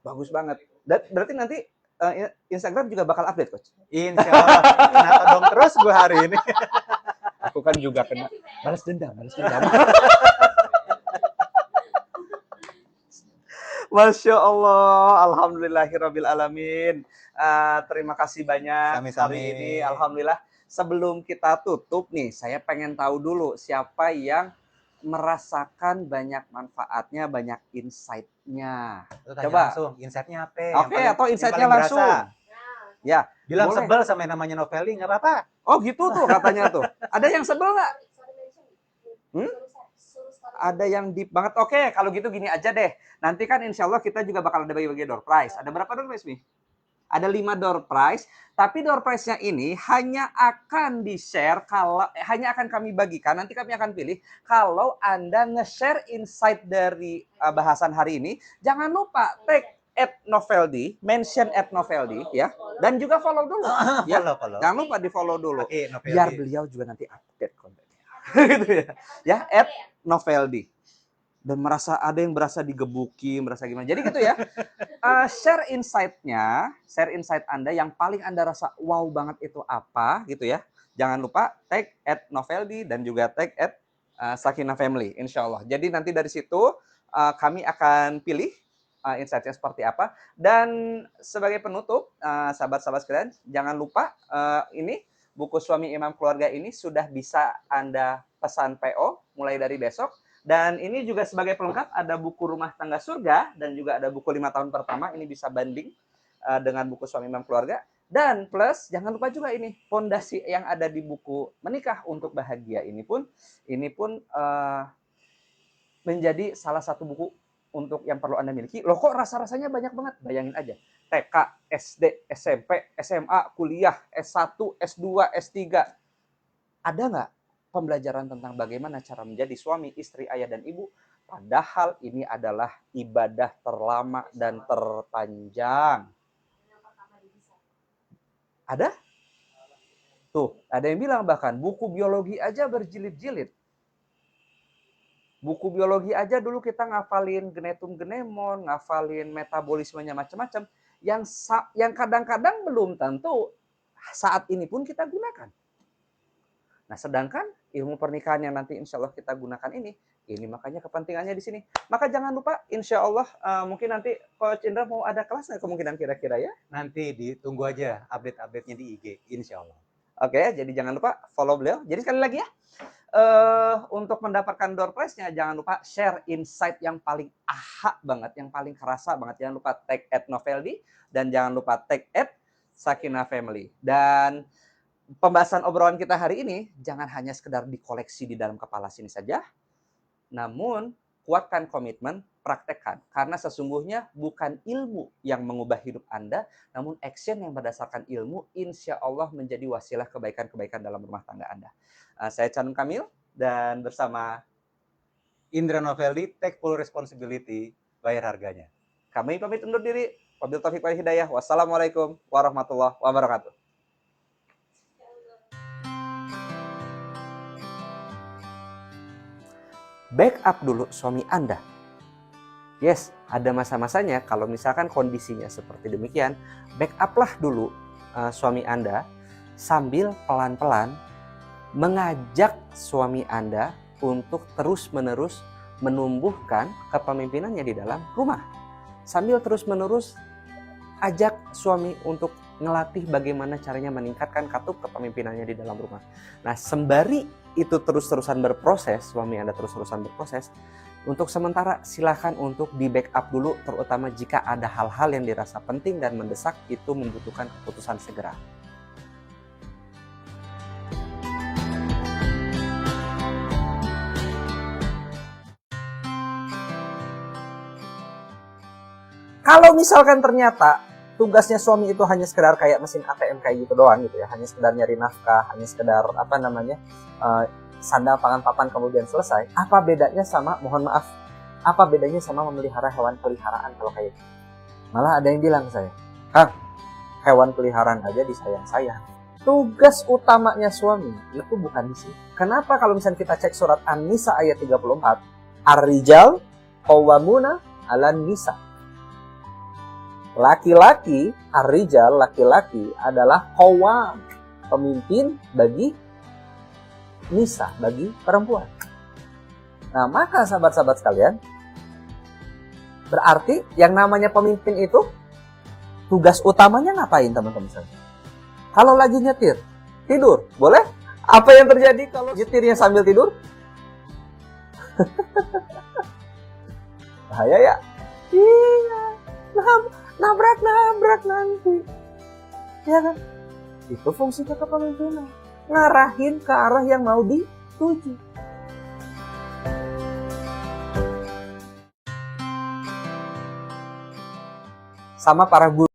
Bagus banget. Berarti nanti Instagram juga bakal update coach. Insya Allah. Kenapa dong terus gue hari ini? Aku kan juga kena balas dendam. Masya Allah, alhamdulillahirabbil alamin. Terima kasih banyak Sami-sami. hari ini. Alhamdulillah. Sebelum kita tutup nih, saya pengen tahu dulu siapa yang merasakan banyak manfaatnya, banyak insight-nya. Coba. Langsung, insight-nya apa? Oke, atau yang insight-nya paling langsung. berasa? Ya, Bilang boleh. sebel sama yang namanya Novelli, nggak apa-apa. Oh gitu tuh katanya tuh. Ada yang sebel nggak? Hmm? Ada yang deep banget. Oke, kalau gitu gini aja deh. Nanti kan insya Allah kita juga bakal ada bagi-bagi door prize. Ada berapa door prize nih? Ada 5 door prize. Tapi door prize-nya ini hanya akan di-share kalau hanya akan kami bagikan. Nanti kami akan pilih kalau Anda nge-share insight dari bahasan hari ini. Jangan lupa tag @noveldi, mention @noveldi ya. Dan juga follow dulu. Ya. Follow. Jangan lupa di-follow dulu. Oke, Novelli. Biar beliau juga nanti update kontennya. Gitu ya. Ya, @noveldi. Dan ada yang berasa digebuki, merasa gimana. Jadi gitu ya. Share insight Anda yang paling Anda rasa wow banget itu apa gitu ya. Jangan lupa tag @noveldi dan juga tag @sakinah family insya Allah. Jadi nanti dari situ kami akan pilih insight-nya seperti apa. Dan sebagai penutup, sahabat-sahabat sekalian, jangan lupa ini buku Suami Imam Keluarga ini sudah bisa Anda pesan PO mulai dari besok. Dan ini juga sebagai pelengkap ada buku Rumah Tangga Surga dan juga ada buku 5 tahun pertama. Ini bisa banding dengan buku Suami Imam Keluarga. Dan plus jangan lupa juga ini fondasi yang ada di buku Menikah untuk Bahagia ini pun menjadi salah satu buku untuk yang perlu Anda miliki. Loh kok rasa-rasanya banyak banget? Bayangin aja. TK, SD, SMP, SMA, kuliah, S1, S2, S3. Ada nggak pembelajaran tentang bagaimana cara menjadi suami, istri, ayah, dan ibu? Padahal ini adalah ibadah terlama dan terpanjang. Ada? Tuh, ada yang bilang bahkan buku biologi aja berjilid-jilid. Buku biologi aja dulu kita ngafalin genetum genemon, ngafalin metabolismenya macam-macam, yang kadang-kadang belum tentu saat ini pun kita gunakan. Nah, sedangkan ilmu pernikahan yang nanti insya Allah kita gunakan ini makanya kepentingannya di sini. Maka jangan lupa, insya Allah mungkin nanti Coach Indra mau ada kelas nggak kemungkinan kira-kira ya? Nanti ditunggu aja update-update-nya di IG, insya Allah. Oke, jadi jangan lupa follow beliau. Jadi sekali lagi ya, untuk mendapatkan door prize-nya jangan lupa share insight yang paling banget, yang paling kerasa banget. Jangan lupa tag @noveldi dan jangan lupa tag @Sakinah Family. Dan pembahasan obrolan kita hari ini jangan hanya sekedar dikoleksi di dalam kepala sini saja, namun kuatkan komitmen, praktekkan. Karena sesungguhnya bukan ilmu yang mengubah hidup Anda, namun action yang berdasarkan ilmu insya Allah menjadi wasilah kebaikan-kebaikan dalam rumah tangga Anda. Saya Canun Kamil dan bersama Indra Noveldi, take full responsibility, bayar harganya. kami pamit undur diri. Wabillahi taufiq wal hidayah. Wassalamualaikum warahmatullahi wabarakatuh. Backup dulu suami Anda. Yes, ada masa-masanya kalau misalkan kondisinya seperti demikian, backuplah dulu suami Anda sambil pelan-pelan mengajak suami Anda untuk terus-menerus menumbuhkan kepemimpinannya di dalam rumah. Sambil terus-menerus ajak suami untuk ngelatih bagaimana caranya meningkatkan katup kepemimpinannya di dalam rumah. Nah, sembari itu terus-terusan berproses, suami Anda terus-terusan berproses, untuk sementara silakan untuk di backup dulu, terutama jika ada hal-hal yang dirasa penting dan mendesak itu membutuhkan keputusan segera. Kalau misalkan ternyata tugasnya suami itu hanya sekedar kayak mesin ATM kayak gitu doang gitu ya, hanya sekedar nyari nafkah, hanya sekedar sandang pangan papan kemudian selesai, apa bedanya sama, mohon maaf, apa bedanya sama memelihara hewan peliharaan kalau kayak gitu? Malah ada yang bilang saya, hewan peliharaan aja disayang-sayang. Tugas utamanya suami itu bukan di sini. Kenapa kalau misalnya kita cek surat An-Nisa ayat 34, Ar-rijal qawwamuna 'alan nisa. Laki-laki, ar-rijal, laki-laki adalah qawwam, pemimpin bagi nisa, bagi perempuan. Nah, maka sahabat-sahabat sekalian, berarti yang namanya pemimpin itu tugas utamanya ngapain teman-teman sekalian? Kalau lagi nyetir, tidur, boleh? Apa yang terjadi kalau nyetirnya sambil tidur? Bahaya ya? Iya, nabrak nanti. Ya kan? Itu fungsi kepemimpinan. Ngarahin ke arah yang mau dituju. Sama para guru.